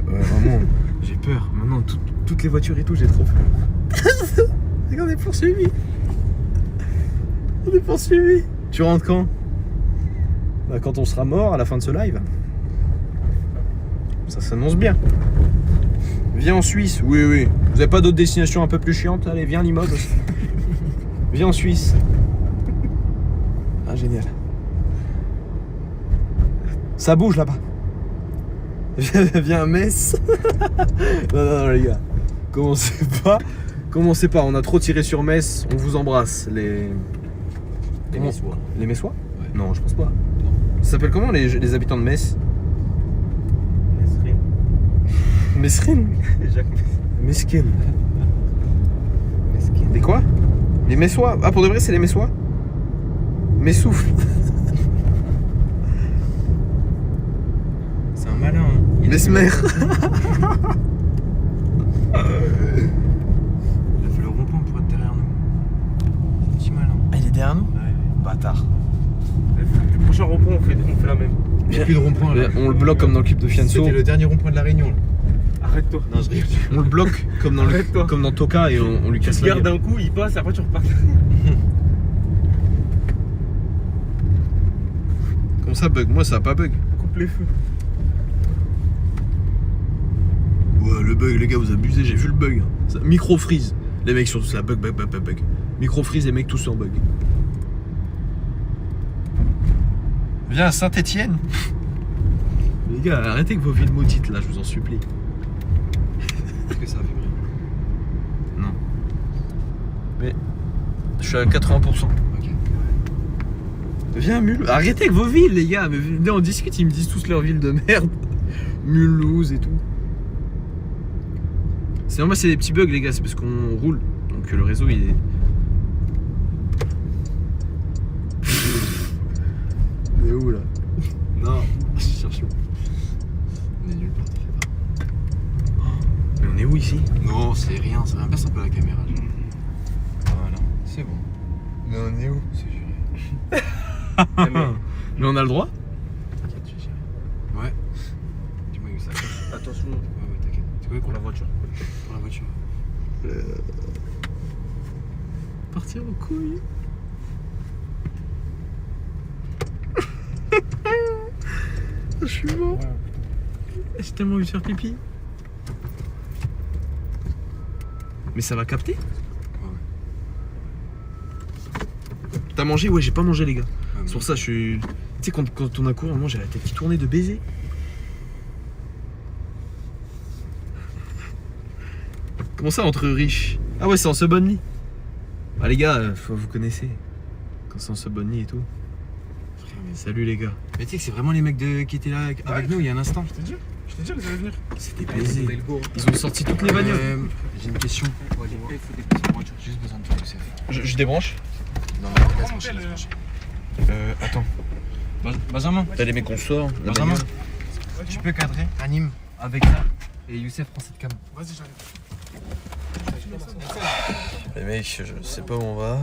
Vraiment, j'ai peur. Maintenant, toutes les voitures et tout, j'ai trop peur. Regarde, on est poursuivis. On est poursuivis. Tu rentres quand? Bah, quand on sera mort à la fin de ce live. Ça s'annonce bien. Viens en Suisse. Oui. Vous avez pas d'autres destinations un peu plus chiantes? Allez, viens à Limoges aussi. Viens en Suisse. Ah, génial. Ça bouge là-bas. Viens à Metz. non, les gars. Commencez pas. On a trop tiré sur Metz. On vous embrasse. Les Messois. Les Messois? Ouais. Non, je pense pas. Ça s'appelle comment les habitants de Metz? Mesrine. Mesquine. Les quoi? Les Messois. Ah, pour de vrai, c'est les Messois? Messouf. C'est un malin. Hein. Mesmer. Il a fait le rond-point pour être derrière nous. C'est un petit malin. Ah, il est derrière nous? Ouais. Bâtard. Le prochain rond-point, on fait la même. Il n'y a plus de rond-point là. On le bloque comme dans le clip de Fianso. C'était le dernier rond-point de la Réunion. Là. Arrête-toi. Non, je rigole. On le bloque comme Arrête-toi. comme dans Toka et on lui casse Tu la gardes gueule. un coup, il passe, après tu repars. Comment ça bug? Moi ça a pas bug. Coupe les feux. Ouais, le bug, les gars, vous abusez, j'ai vu le bug. Micro freeze. Les mecs sont tous là, bug. Micro freeze, les mecs tous en bug. Viens à Saint-Etienne. Les gars, arrêtez avec vos villes maudites là, je vous en supplie. Est-ce que ça a fait bien? Non. Mais je suis à 80%. Ok. Viens Mulhouse. Arrêtez avec vos villes les gars, mais venez on discute, ils me disent tous leurs villes de merde. Mulhouse et tout. C'est normal, c'est des petits bugs les gars, c'est parce qu'on roule. Donc le réseau il est. On est où là? Non, je cherche où. On est nulle part, t'en fais pas. Mais on est où ici? Non, c'est rien, ça baisse un peu la caméra. Voilà, c'est bon. Mais on est où? C'est géré. Mais on a le droit? T'inquiète, j'ai géré. Ouais. Dis-moi où ça casse. Attention Ouais, t'inquiète. C'est quoi pour la voiture. pour la voiture? Partir en couille. Je suis mort. J'ai tellement envie de faire pipi. Mais ça va capter? Ouais. T'as mangé? Ouais, j'ai pas mangé les gars. Ouais, C'est pour ça je suis. Tu sais, quand on a couru, moi j'ai la tête qui tournait de baiser. Comment ça entre riches? Ah ouais, c'est en Subonly. Ah les gars, vous connaissez. Quand c'est en Subonly et tout. frère, mais... Salut les gars. mais tu sais que c'est vraiment les mecs qui étaient là avec nous il y a un instant. Je t'ai dit, ils allaient venir. C'était baisé. Ils ont sorti toutes les bagnoles. J'ai une question. Il faut des petites voitures. Juste besoin de faire le CF. Je débranche. Non, Comment on fait le- Attends. Benjamin, T'as les mecs qu'on sort. la Benjamin, bagnole. tu peux cadrer Anime avec ça et Youssef prend cette cam. Vas-y, j'arrive. Les mecs, je sais pas où on va.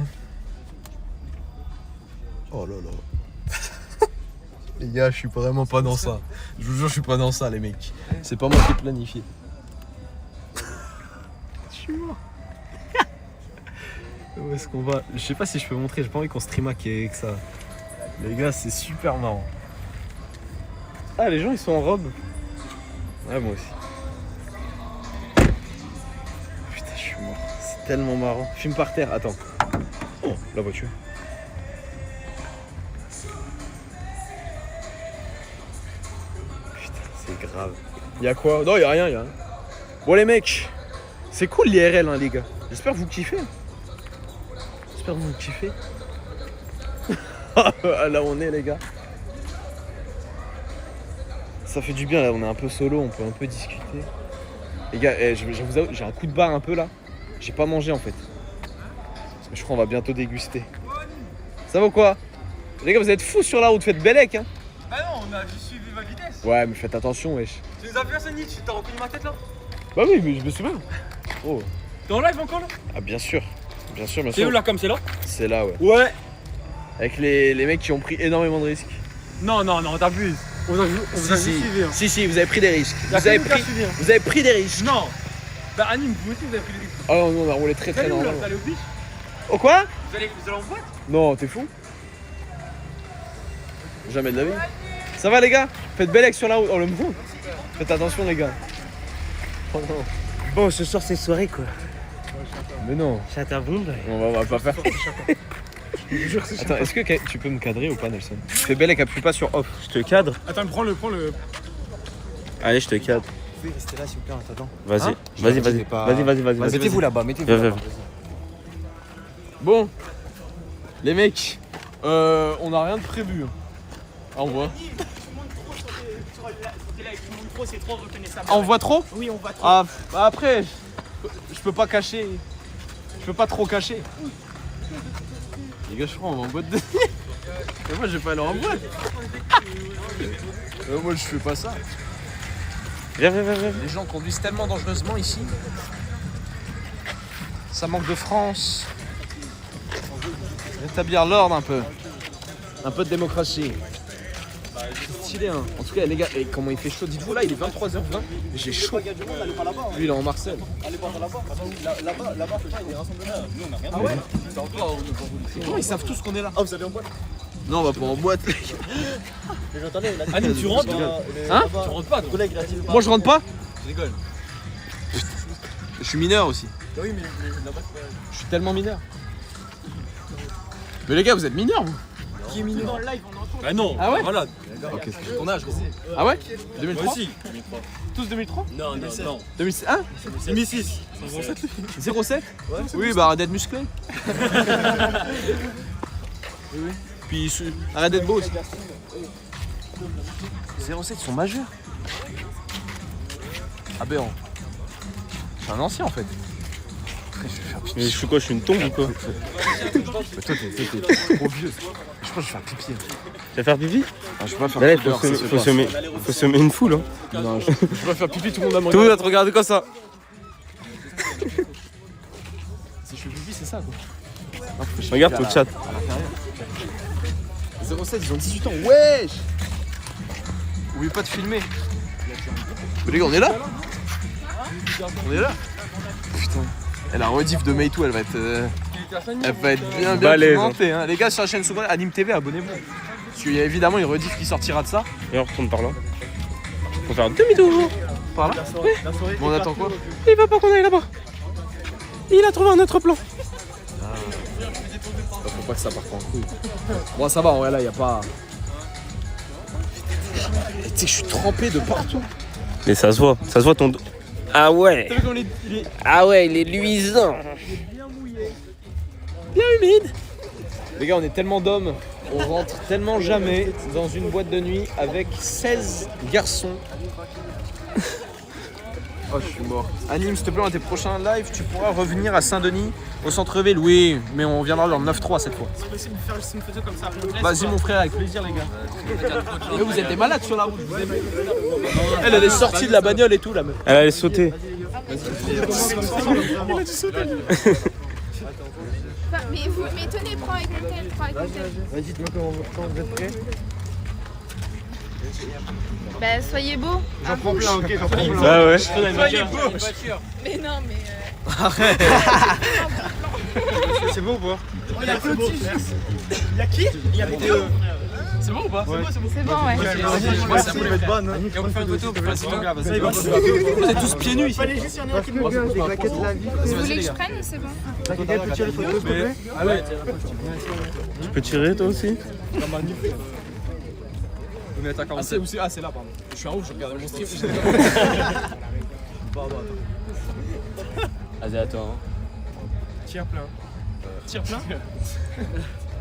Oh là là. Les gars, je suis vraiment pas dans ça. Je vous jure, je suis pas dans ça, les mecs. C'est pas moi qui ai planifié. Je suis mort. Où est-ce qu'on va? Je sais pas si je peux montrer, j'ai pas envie qu'on streamac avec ça. Les gars, c'est super marrant. Ah, les gens ils sont en robe. Ouais, moi aussi. Putain, je suis mort. C'est tellement marrant. Fume par terre, attends. Oh, la voiture. Putain, c'est grave. Y'a quoi? Non, y'a rien, y'a rien. Bon, les mecs, c'est cool l'IRL, hein, les gars. J'espère que vous kiffez. J'espère que vous kiffez. Là, on est, les gars. Ça fait du bien, là, on est un peu solo, on peut un peu discuter. Les gars, je vous avoue, j'ai un coup de barre un peu là. J'ai pas mangé en fait. Parce que je crois qu'on va bientôt déguster. Ça va ou quoi? Les gars, vous êtes fous sur la route, faites Bellec, hein. Ah non, on a juste suivi ma vitesse. Ouais, mais faites attention, wesh. Tu les as vu à Saint-Denis, tu t'as reconnu ma tête là? Bah oui, mais je me souviens. Oh. T'es en live encore là? Ah, bien sûr. Bien sûr, bien C'est sûr. où là comme c'est là? C'est là, ouais. Ouais. Avec les mecs qui ont pris énormément de risques. Non, t'abuses. On vous a juste suivi. Hein. Si, vous avez pris des risques. Y'a Vous avez que nous qui a pris, suivi, hein. vous avez pris des risques. Non. Bah Anime, vous aussi vous avez pris les risques. Oh non, on a roulé très Vous très allez où là? normalement. Vous allez au beach? Oh quoi? Vous allez en boîte? Non, t'es fou? Jamais de la vie. Ça va les gars? Faites Bellec sur la route. Oh le mou. Faites attention les gars. Oh non. Bon, ce soir c'est soirée quoi. Mais non. Chat à bombe. On va pas faire. Attends, est-ce que tu peux me cadrer ou pas Nelson? Fais Bellec, appuie pas sur off. Je te cadre. Attends, prends le. Allez, je te cadre. Vous pouvez rester là s'il vous plaît en attendant. Vas-y, Hein vas-y, vas-y. J'ai pas- Vas-y. Mettez-vous là-bas, mettez-vous Viens, là-bas. viens. Bon. Les mecs, on a rien de prévu. On voit. Ah, on voit trop? Oui, on va trop. Ah, bah après, je peux pas cacher. Je peux pas trop cacher. Les gars, je crois, on va en boîte de nuit. Mais moi, je vais pas aller en boîte. Moi, je fais pas ça. Viens. Les gens conduisent tellement dangereusement ici. Ça manque de France. Rétablir l'ordre un peu. Un peu de démocratie. C'est stylé, hein. En tout cas, les gars, et comment il fait chaud. Dites-vous là, il est 23h20. J'ai chaud. Lui, il est en Marseille. Ah ouais? Comment ils savent tous qu'on est là? Ah, vous allez en boîte? Non, on va pas en boîte. Anime, tu rentres? Hein? Tu rentres pas, toi. Moi, je rentre pas? Je rigole. Je suis mineur aussi. Oui, mais là-bas, Je suis tellement mineur. Mais les gars, vous êtes mineurs, vous? qui est mineur? Ah non, Ah ouais? Voilà. Ok, C'est ton âge, gros. Ah ouais? Moi 2003? aussi. Tous 2003? Non. 2006? Hein? 2006. 07? Oui, bah arrête d'être musclé. Oui. Puis arrête d'être beau aussi. 07, ils sont majeurs. Aberrant. Je suis un ancien en fait. Mais je suis quoi? Je suis une tombe ou quoi? Mais toi, t'es trop vieux. Je crois que je vais faire pipi. Tu vas faire pipi? Ah, je peux pas faire Là, pipi. faut semer une foule. Hein. Non, je peux pas faire pipi, tout le monde va me Tout le monde regarder. va te regarder comme ça. Si je fais pipi, c'est ça quoi. Non, faut que je Regarde pipi ton à chat. à l'intérieur. 07, ils ont 18 ans. Wesh! Oubliez pas de filmer. Mais les gars, on est là? On est là? Putain. Et la rediff de Meitu, elle va être bien Balèze, pimentée. Hein. Les gars, sur la chaîne secondaire, Anime TV, abonnez-vous. Parce qu'il y a évidemment une rediff qui sortira de ça. Et on retourne par là. Faut faire demi-tour. Par là? Bon, on attend quoi? Il va pas qu'on aille là-bas. Il a trouvé un autre plan. Faut pas que ça parte en couille. Bon, ça va, en vrai, là, y a pas. Tu sais que je suis trempé de partout. Mais ça se voit ton dos. Ah ouais. T'as vu comme il est Ah ouais, il est luisant. bien humide. Les gars, on est tellement d'hommes, on rentre tellement jamais dans une boîte de nuit avec 16 garçons. Oh, je suis mort. Anime, s'il te plaît, dans tes prochains lives, tu pourras revenir à Saint-Denis, au centre-ville. Oui, mais on viendra dans le 9-3 cette fois. C'est possible de faire juste une photo comme ça. Vas-y, mon frère, avec plaisir, les gars. Mais vous êtes des malades sur la route. Vous aimez. Elle est sortie de la bagnole et tout, la meuf. Elle allait sauter. Mais tenez, prends avec mon tel, Vas-y, dis-moi quand vous êtes prêts. Bah soyez beaux. J'en prends plein, ok, j'en prends plein. Bah ouais. Mais non, mais C'est beau ou pas? C'est bon ou pas? c'est bon, ouais. Ouais, ça peut être bonne. Et on peut faire une photo, vas-y. Vous êtes tous pieds nus ici. Vous voulez que je prenne ou c'est bon? Tu peux tirer toi aussi? Ah, c'est là, pardon. Je suis un ouf, je regarde mon stream. Vas-y, attends. Tire plein. Tire plein?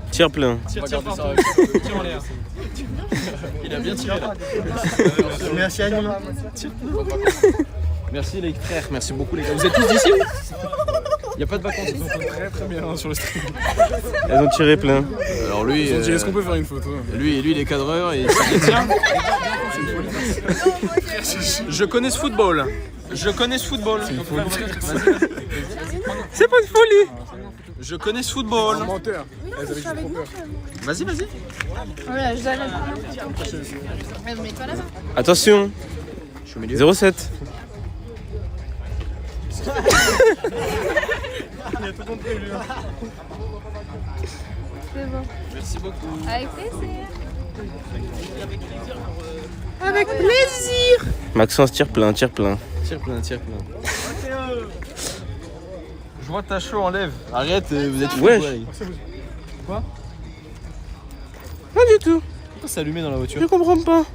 Tire plein. Tire partout. Tire en l'air. Il a bien tiré là. Merci Anime. Merci les frères, merci beaucoup les gars. Vous êtes tous d'ici? Il n'y a pas de vacances. Très bien sur le stream. Elles ont tiré plein. Alors lui, Est-ce qu'on peut faire une photo? lui il est cadreur et il tient. Je connais ce football. Je connais ce football. C'est pas une folie. Je connais ce football. Menteur. Vas-y, vas-y. Voilà, je dois la Mais mets-toi là-bas. Attention. Je suis au milieu. 07. C'est bon. Merci beaucoup. Avec plaisir. Maxence, tire plein, tire plein. Tire plein, tire plein. Je vois ta chaud, enlève. Arrête, vous êtes fous. Wesh. Quoi? Pas du tout. Pourquoi c'est allumé dans la voiture? Je comprends pas.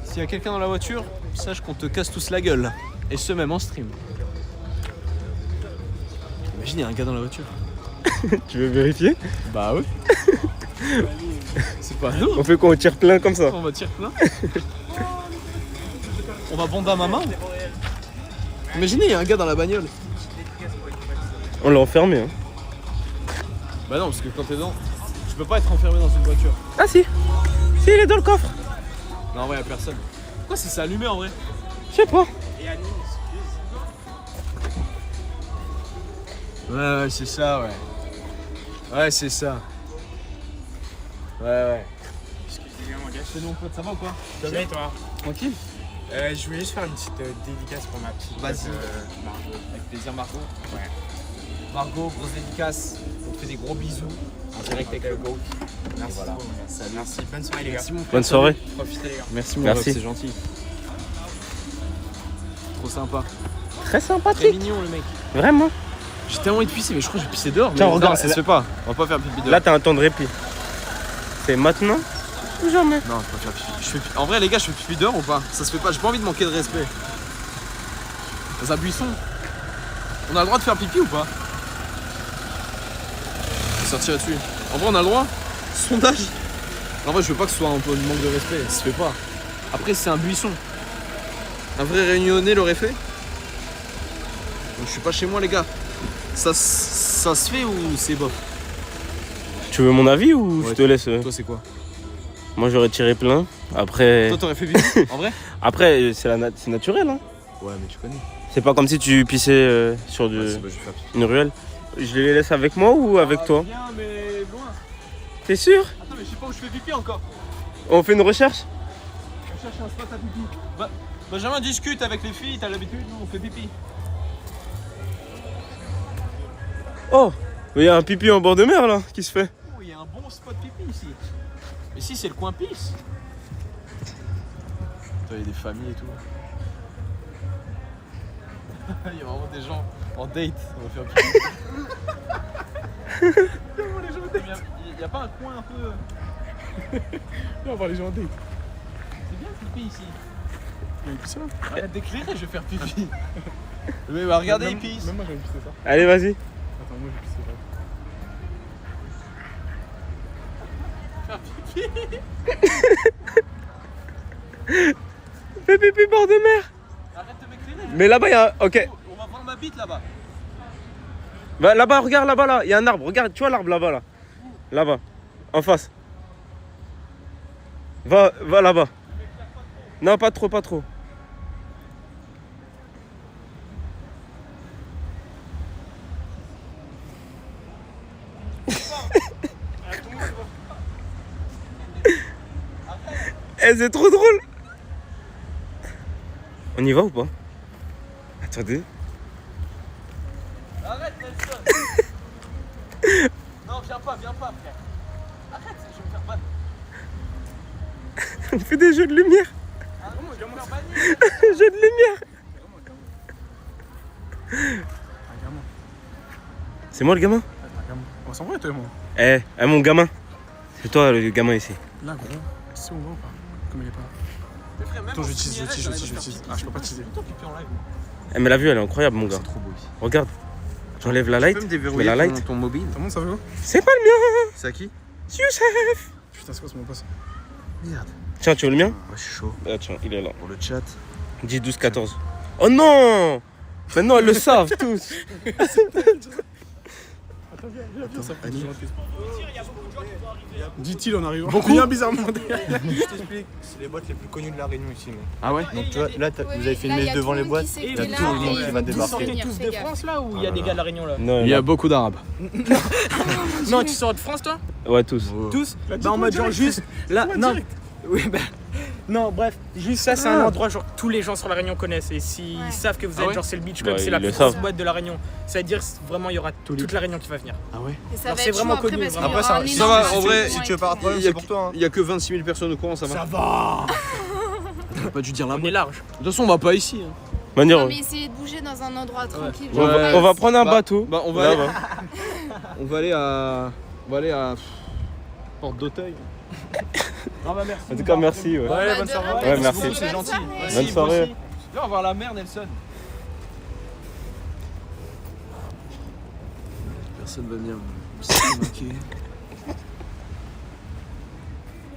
S'il y a quelqu'un dans la voiture, sache qu'on te casse tous la gueule. Et ce même en stream. Imagine, il y a un gars dans la voiture. Tu veux vérifier? Bah oui. C'est pas nous. On fait quoi? On tire plein comme ça? On va tirer plein. On va bonder à ma main. Imaginez, il y a un gars dans la bagnole. On l'a enfermé. Hein. Bah non, parce que quand t'es dedans, tu peux pas être enfermé dans une voiture. Ah si. Si, il est dans le coffre. Non, en vrai, y'a personne. Pourquoi c'est allumé en vrai? Je sais pas. Ouais, c'est ça, ouais. Ouais, c'est ça. Ouais. Excusez-moi, mon gars. C'est nous, pote, ça va ou quoi? Ça va et toi? Tranquille? Je voulais juste faire une petite dédicace pour ma petite. Vas-y. Margot. Avec plaisir, Margot. Ouais. Margot, grosse dédicace. On te fait des gros bisous. En direct avec le GOAT. Merci. Voilà. Beaucoup. Merci. Bonne soirée, les gars. Merci, mon frère. Bonne soirée. Profitez, les gars. Merci, mon Merci. ref, c'est gentil. Trop sympa. Très Très sympathique. mignon, le mec. Vraiment. J'ai tellement envie de pisser, mais je crois que je vais pisser dehors. Tiens, mais regarde, non, ça se fait pas. On va pas faire pipi dehors. Là, t'as un temps de répit. C'est maintenant ou jamais? Non, je vais pas faire pipi. En vrai, les gars, je fais pipi dehors ou pas? Ça se fait pas, j'ai pas envie de manquer de respect. Dans un buisson. On a le droit de faire pipi ou pas? Je vais sortir dessus. En vrai, on a le droit? Sondage? En vrai, je veux pas que ce soit un peu de manque de respect, ça se fait pas. Après, c'est un buisson. Un vrai réunionnais l'aurait fait? Donc, je suis pas chez moi, les gars. Ça se fait ou c'est bof? Tu veux mon avis ou Ouais, je te laisse Toi, c'est quoi? Moi, j'aurais tiré plein. Après, Toi, t'aurais fait pipi? En vrai? après c'est naturel. Hein. Ouais, mais tu connais. C'est pas comme si tu pissais sur Ouais, c'est pas, je vais faire pipi. une ruelle. Je les laisse avec moi ou avec toi? Bien, mais loin. T'es sûr? Attends, mais je sais pas où je fais pipi encore. On fait une recherche? On cherche un spot à pipi. Benjamin discute avec les filles, t'as l'habitude, nous on fait pipi. Oh, il y a un pipi en bord de mer là qui se fait. Oh, il y a un bon spot pipi ici. Ici, c'est le coin pisse. Il y a des familles et tout. Il y a vraiment des gens en date, on va faire pipi. Il y a pas un coin un peu. On va voir les gens en date. C'est bien le pipi ici. Il y a ça. Arrête d'éclairer, je vais faire pipi. Mais bah, regardez, il pisse. Même moi, j'avais pissé ça. Allez, vas-y. Attends, moi, j'ai pissé ça. Fais pipi bord de mer. Arrête de Mais là-bas, il y a. Ok. On va voir ma bite là-bas. Bah, là-bas, regarde là-bas, là. Il y a un arbre. Regarde, tu vois l'arbre là-bas, là. Là-bas. En face. Va là-bas. Non, pas trop, pas trop. Eh, c'est trop drôle. On y va ou pas? Attendez. Arrête, Nelson. Non, viens pas, frère. Arrête, je vais me faire ban. On fait des jeux de lumière. Ah non, je vais me faire bannir. Jeux de lumière. C'est moi le gamin? On s'en va, toi et moi. Eh, mon gamin. C'est toi le gamin ici. Là, gros, tu sais où on va ou pas? Comme il est pas là. Mais frère, même Attends, en je tease. IRL, j'arrive à faire Ah, je peux pas teaser. C'est toi qui fais en live. Eh, mais la vue elle est incroyable mon gars. C'est trop beau ici. Regarde. J'enlève la light. Tu peux me Je mets déverrouiller la light. ton mobile? Tout le monde, ça va où? C'est pas le mien. C'est à qui? Youssef. Putain, c'est quoi ce mot passe? Merde. Tiens, tu veux le mien? Ouais, je suis chaud. Ah, tiens, il est là. Pour le chat. 10, 12, 14. Oh non. Maintenant, ils le savent tous. Attends, viens, ça fait Dit-il en arrivant. Beaucoup Bien bizarrement. Je t'explique, c'est les boîtes les plus connues de la Réunion ici. Ah ouais? Donc tu vois, là vous avez fait une liste devant les boîtes, il y a tout le monde qui va débarquer. Tous de France là ou il y a des gars de la Réunion là? Non, Il y a beaucoup d'arabes. Non, tu sors de France toi? Ouais, tous. Tous? Bah en mode genre juste là, non. Oui, bah. Non, bref, juste ça, c'est un endroit genre tous les gens sur la Réunion connaissent. Et s'ils savent que vous êtes genre c'est le Beach Club, Ouais, c'est la ils le plus grosse savent. boîte de la Réunion. Ça veut dire vraiment il y aura toute la Réunion qui va venir. Et ça Alors, va c'est être vraiment chaud après connu, parce qu'il y vraiment. aura un Ça énorme va, en rassemblement vrai, et si tu veux tout. pas avoir de problème, c'est pour toi. Il y a que 26 000 personnes au courant, ça va. Ça va. T'as pas dû dire là. On est large. De toute façon, on va pas ici. hein. Manière. Non, mais essayez de bouger dans un endroit tranquille. On va- on va prendre un bateau. Bah, on va Là, aller. va. On va aller à. Porte d'Auteuil. Ah bah merci. En tout cas, merci. Ouais. Bah, bonne de soirée. rien, Ouais, merci. bonne C'est gentil. soirée. Bonne soirée. Viens, on va voir la mer, Nelson. Personne va venir me streamaker.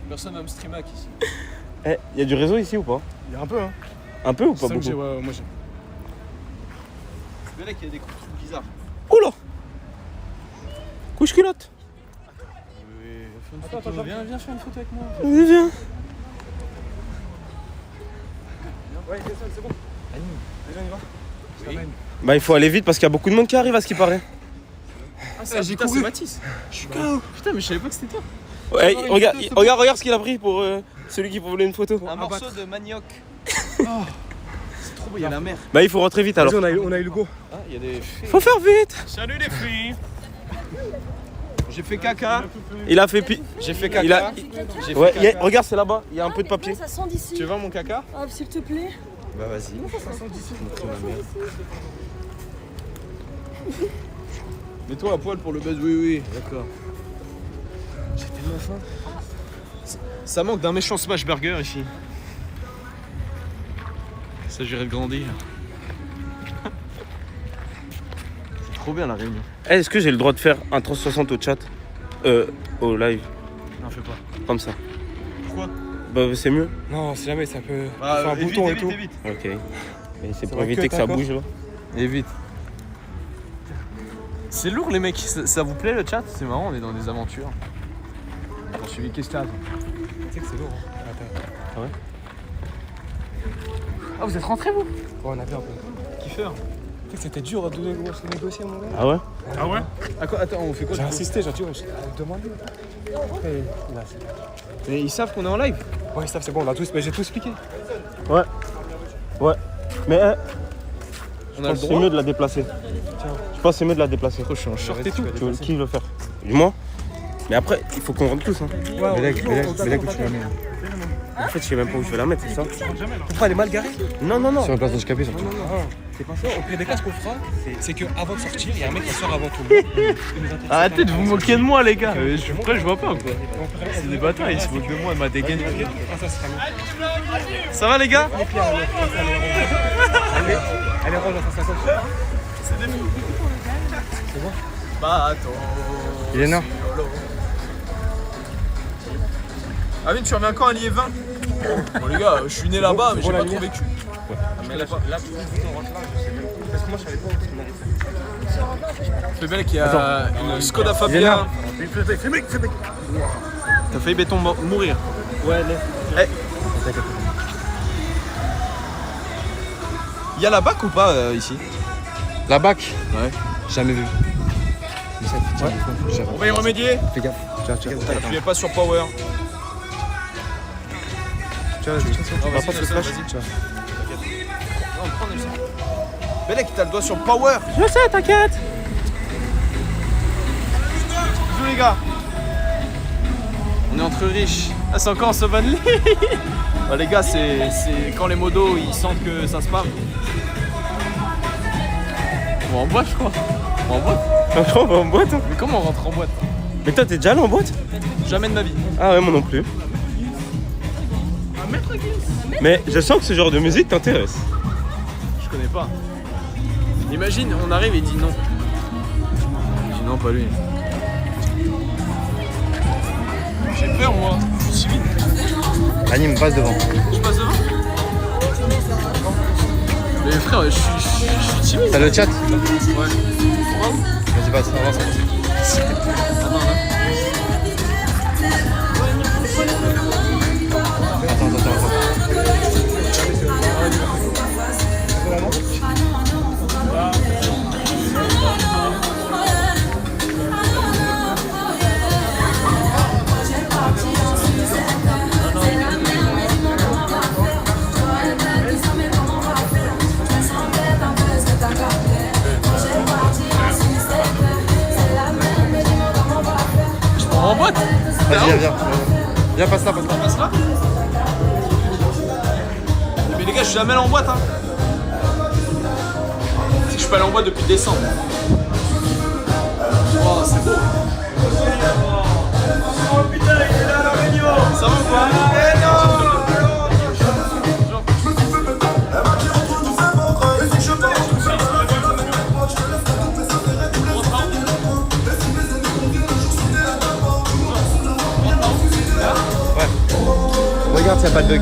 Personne va me streamaker ici. Eh, y a du réseau ici ou pas? Il y a un peu, hein. Un peu ou pas 5G, beaucoup? ouais, moi j'ai. Le mec, il y a des coups bizarres. Oula! Couche culotte. Attends, viens faire une photo avec moi. Vas-y, viens. Bah, il faut aller vite parce qu'il y a beaucoup de monde qui arrive à ce qui paraît. J'ai couru. C'est Mathis. Je suis KO. Putain, mais je savais pas que c'était toi. Ouais, regarde ce qu'il a pris pour celui qui voulait une photo. Un morceau de manioc. C'est trop beau, il y a la mer. Bah, il faut rentrer vite alors. On a eu le go. Ah, il y a des. Faut faire vite. Salut les filles. J'ai fait caca. Il a fait J'ai fait caca. Il a- J'ai Ouais, fait caca. regarde, c'est là-bas. Il y a un peu de papier. Ça sent d'ici. Tu veux voir mon caca? Oh, s'il te plaît. Bah vas-y. Mets-toi à poil pour le buzz, oui. D'accord. J'ai tellement faim. Ça manque d'un méchant smash burger ici. Il s'agirait de grandir. C'est trop bien la réunion. Eh, est-ce que j'ai le droit de faire un 360 au chat? Au live, Non, fais pas. comme ça. Pourquoi? Bah, c'est mieux. Non, si jamais ça peut. Bah, faire un bouton et tout. évite. Ok. Mais c'est pour va éviter que que ça d'accord. bouge là. Évite. C'est lourd les mecs, ça vous plaît le chat? C'est marrant, on est dans des aventures. J'ai suivi qu'est-ce que t'as? Tu sais que c'est lourd. Hein. Attends. Ah vous êtes rentrés vous? Ouais, on a fait un peu. Kiffeur. Tu sais que c'était dur de négocier, mon gars. Ah ouais? Ah ouais? Attends, on fait quoi? J'ai insisté, j'ai dit, ouais, demandé. Après, là, c'est. Mais ils savent qu'on est en live? Ouais, ça, c'est bon, on a tout, mais j'ai tout expliqué. Ouais. Mais On je a pense le que c'est droit? mieux de la déplacer. Je pense que c'est mieux de la déplacer. Je suis en short et tout. Qui veut le faire? Moi? Mais après, il faut qu'on rentre tous. Hein. Mais là, où tu la mets? En fait, je sais même pas où je vais la mettre, c'est ça? Pourquoi elle est mal garée? Non. Sur la place d'handicapé surtout. C'est pas ça. Au pire des cas, ce qu'on fera, c'est qu'avant de sortir, il y a un mec qui sort avant tout le monde. Arrêtez de vous moquer de moi les gars. Après je vois pas quoi. C'est des bâtards, ils se moquent de moi, de ma dégaine. Ah, ça sera mieux. Ça va les gars? Elle est rose à 150. Bah attends. Il est énorme. Ah oui, tu reviens quand à Liévin? Bon les gars, je suis né là-bas, mais j'ai pas trop vécu. Mais là, on rentre là, je sais même pas. Parce que moi, je savais pas où on allait. C'est bel qu'il y a une Skoda Fabia. Fais mec. T'as failli béton mourir. Ouais, Eh. Y a la BAC ou pas ici? La BAC? Ouais. Jamais vu. On va y remédier. Fais gaffe. Appuyez pas sur Power. Tiens, On va prendre le flash. Belek, t'as le doigt sur Power. Je sais, t'inquiète. Bisous les gars. On est entre riches. Ah, c'est encore en Savanley. Bah les gars, c'est quand les modos ils sentent que ça se parle. On va en boîte je crois. On va en boîte. On va en boîte, hein. Mais comment on rentre en boîte? Mais toi, t'es déjà allé en boîte? Jamais de ma vie. Ah ouais, moi non plus. Mais je sens que ce genre de musique t'intéresse. Je connais pas. Imagine, on arrive et il dit non. Je dis non, pas lui. J'ai peur moi. Je suis timide. Anime, passe devant. Je passe devant. Mais frère, je suis timide. T'as le chat? Ouais. Vas-y, passe, avance. Attends. En boîte. Vas-y, viens. Viens, passe là. Passe là. Mais les gars, je suis jamais allé en boîte hein. C'est que je suis pas allé en boîte depuis décembre. Oh, c'est beau. Oh putain, il est là la réunion. Ça va ou quoi? Regarde s'il n'y a pas de bug.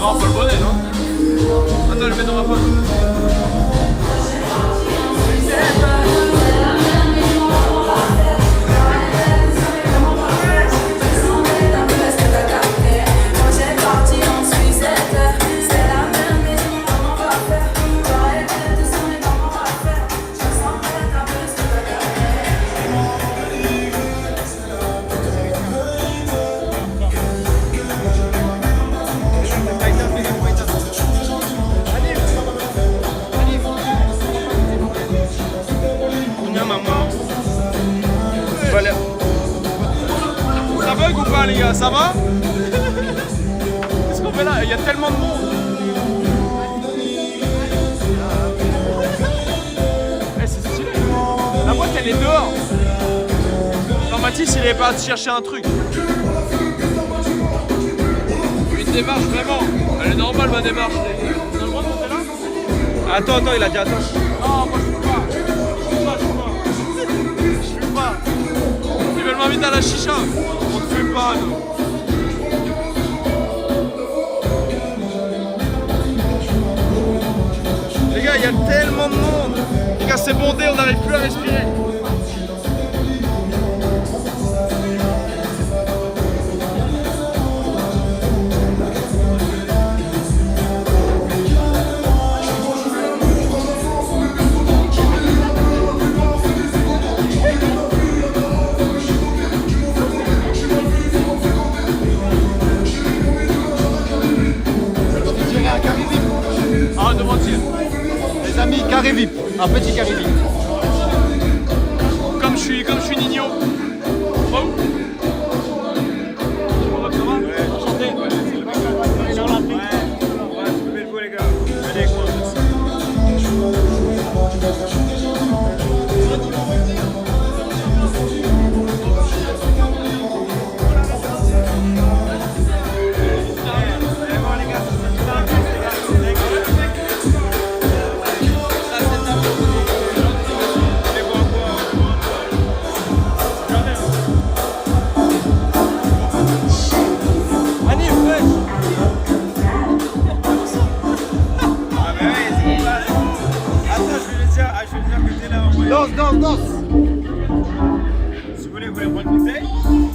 Non, pas le bonnet, non? Attends, je le mets dans ma poche. Ça bug ou pas les gars? Ça va? Qu'est-ce qu'on fait là? Il y a tellement de monde. Eh, c'est stylé. La boîte elle est dehors. Non, Mathis il est parti chercher un truc. Une démarche vraiment. Elle est normale ma démarche. On a le droit de monter là? Attends, il a dit attends. Non, moi je peux pas. Je peux pas. Ils veulent m'inviter à la chicha. On ne fait pas, nous. Les gars, il y a tellement de monde. Les gars, c'est bondé, on n'arrive plus à respirer. Ah, de mentir. Les amis, carré VIP. Un petit carré VIP. Comme je suis Nino. Bon. Ça va? Ouais. Enchanté. Sur la piste. Ouais, soulevez le coup les gars. Allez avec moi. danse. Si vous voulez prendre une bouteille?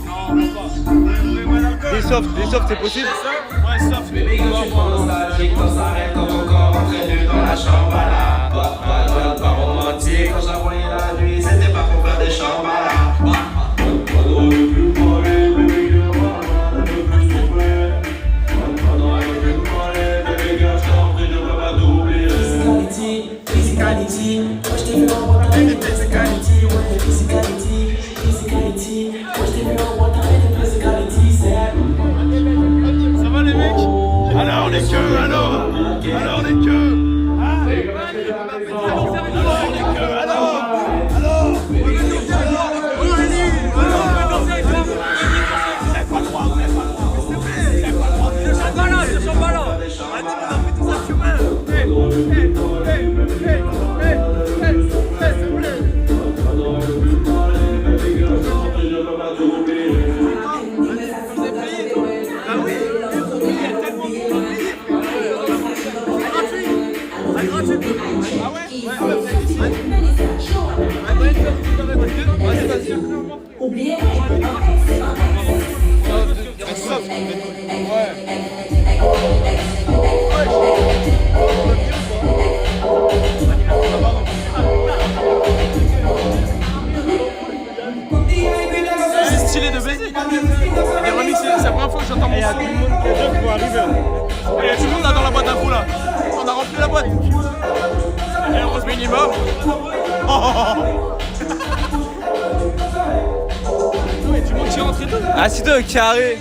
Non, même pas. Vous voulez moins d'alcool? Des softs, c'est possible? Ouais, soft. Nostalgique, on s'arrête encore entre deux dans la chambre là. Pas romantique, quand j'envoyais la nuit, c'était pas pour faire des chambres là. Physicality, moi je t'ai vu en boîte avec des physicality, ouais des physicality, physicality, moi je t'ai vu en boîte avec des physicality, c'est... Ça va les mecs? Alors les queues, alors les queues. Oubliez. C'est stylé de baiser. Il y a des remixes, c'est la première fois que j'entends mon Il y a son. tout le monde qui est deux qui vont arriver. Il y a tout le monde là dans la boîte d'infos là. On a rempli la boîte. Il y a un rose minimum. Ouais, tu montes, tu rentres et tout. Assis-toi au carré.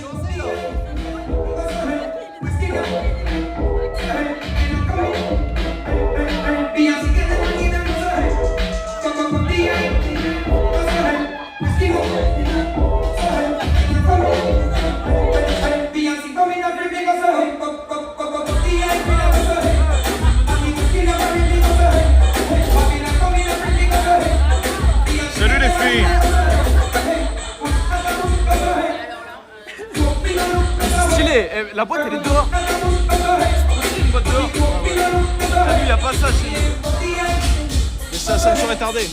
Salut les filles. Stylé, eh, la boîte elle est dehors. C'est une boîte dehors. T'as vu, y a pas ça chez nous. Mais ça me serait tardé.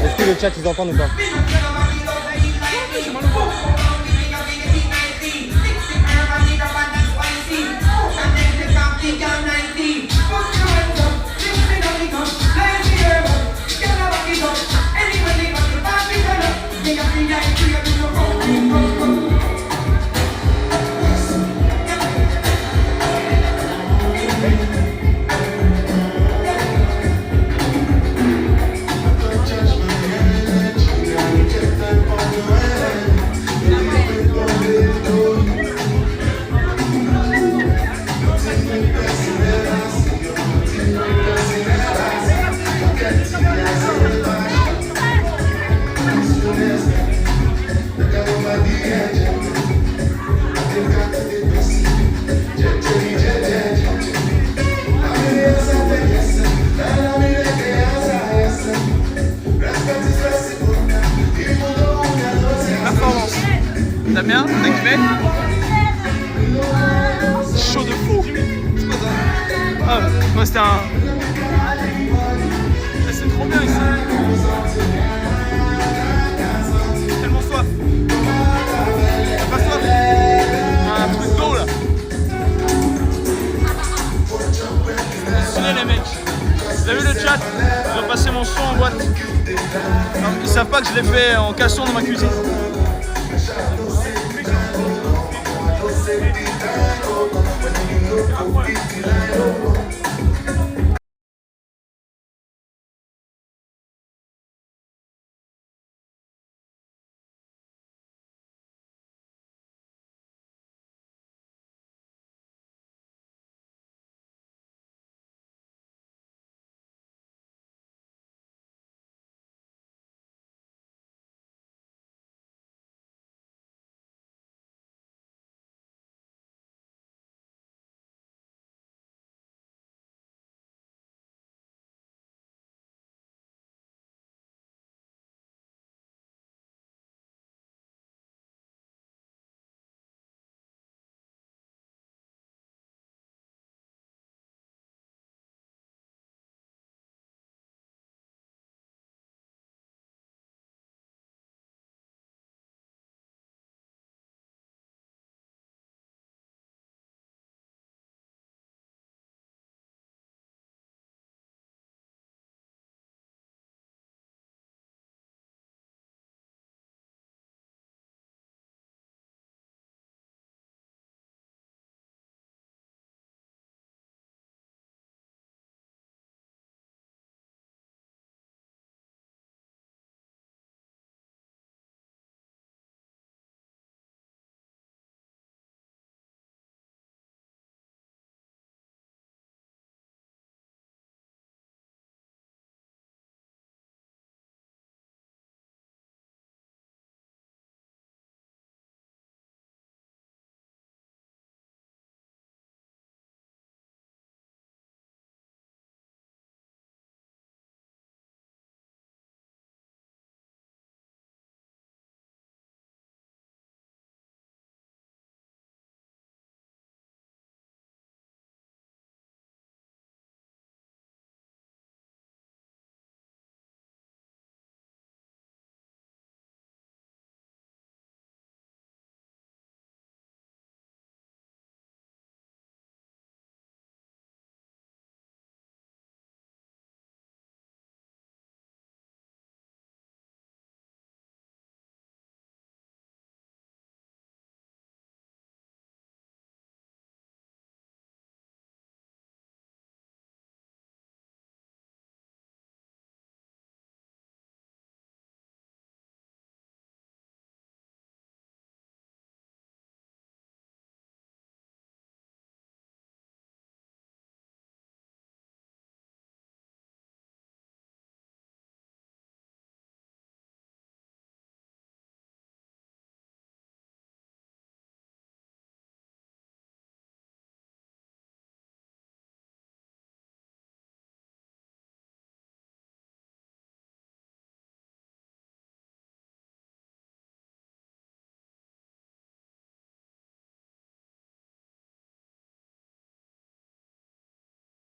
Est-ce que le chat ils entendent ou pas? Performance. Damien, t'as kiffé? Chaud de fou. C'est quoi ça? Ah, moi c'était un... Eh, c'est trop bien ici. J'ai tellement soif. T'as pas soif? Un truc d'eau là. C'est stylé les mecs. Vous avez vu le chat? Ils ont passé mon son en boîte. Alors, ils savent pas que je l'ai fait en cachon dans ma cuisine.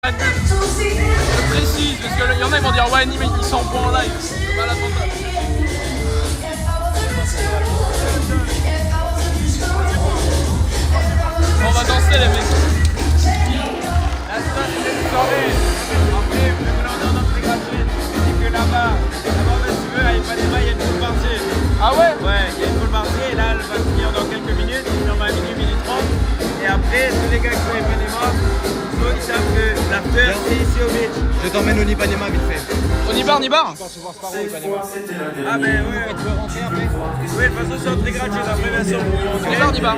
Je précise, parce qu'il y en a qui vont dire ouais, mais ils sont bons en live. C'est malade mental. On va danser les mecs. La soirée. Après, vu que là on est en entrée gratuite, je dis que là-bas, si tu veux, à Ipanema, il y a une pool party. Ah ouais? Ouais, il y a une pool party et là, elle va finir dans quelques minutes, il finira à minuit 30. Et après, tous les gars qui sont à Ipanema, ils savent que l'after, c'est ici au beach. Je t'emmène au Nipanema vite fait. On y va, on y va. Ah ben ouais, tu veux rentrer après? Oui, de toute façon, c'est entrée gratuite, après bien sûr, vous On y rentrez. va, on y va.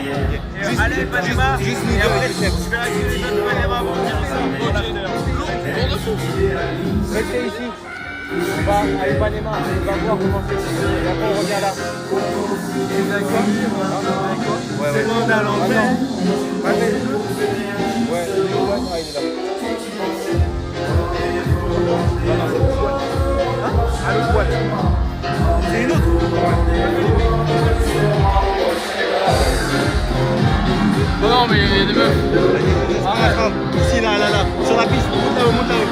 Et allez à Ipanema, et après, tu verras que les autres Ipanema vont venir ensemble pour l'after. Lourd de fou. Restez ici. On va à Ipanema, on va voir comment c'est. Et après, on revient là. Vous avec quoi? Ouais, c'est bon, on est à l'entrée. Ouais, il est là. Ah, l'autre boîte. C'est une autre. Non, mais il y a des meufs. Ici, là, sur la piste, monte là-haut.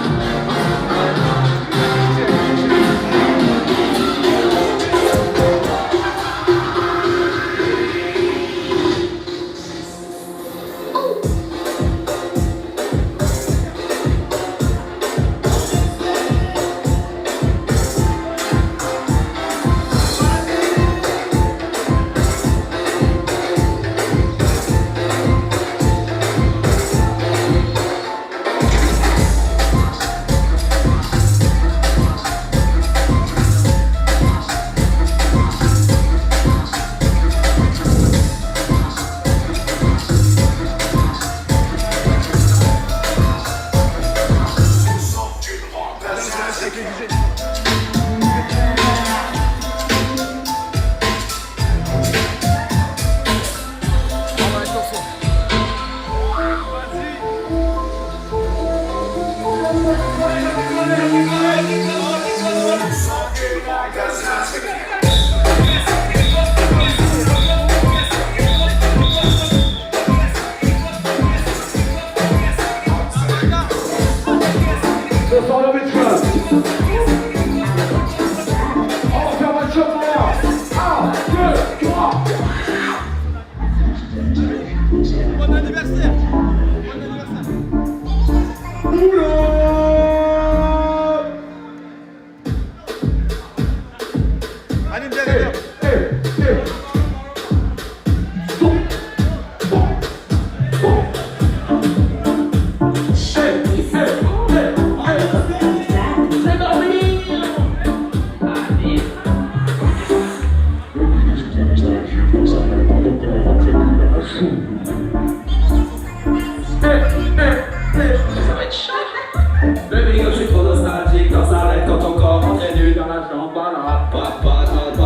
Baby, je suis trop nostalgique quand ça arrête, quand ton corps rentrait nu dans la chambre, là. Pas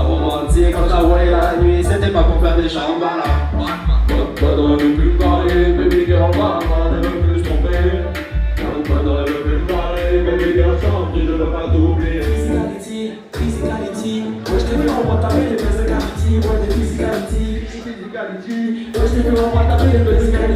pour mentir, quand t'as volé la nuit, c'était pas pour faire des chambres, là. Pas dans le plus parler, baby girl, va, ne veux plus se tromper. Pas dans le plus parler, baby girl, chante, je ne veux pas t'oublier. Physicality, ouais, je t'ai vu en boîte à les physicality, ouais, des physicality, ouais, je t'ai vu en boîte à les physicality.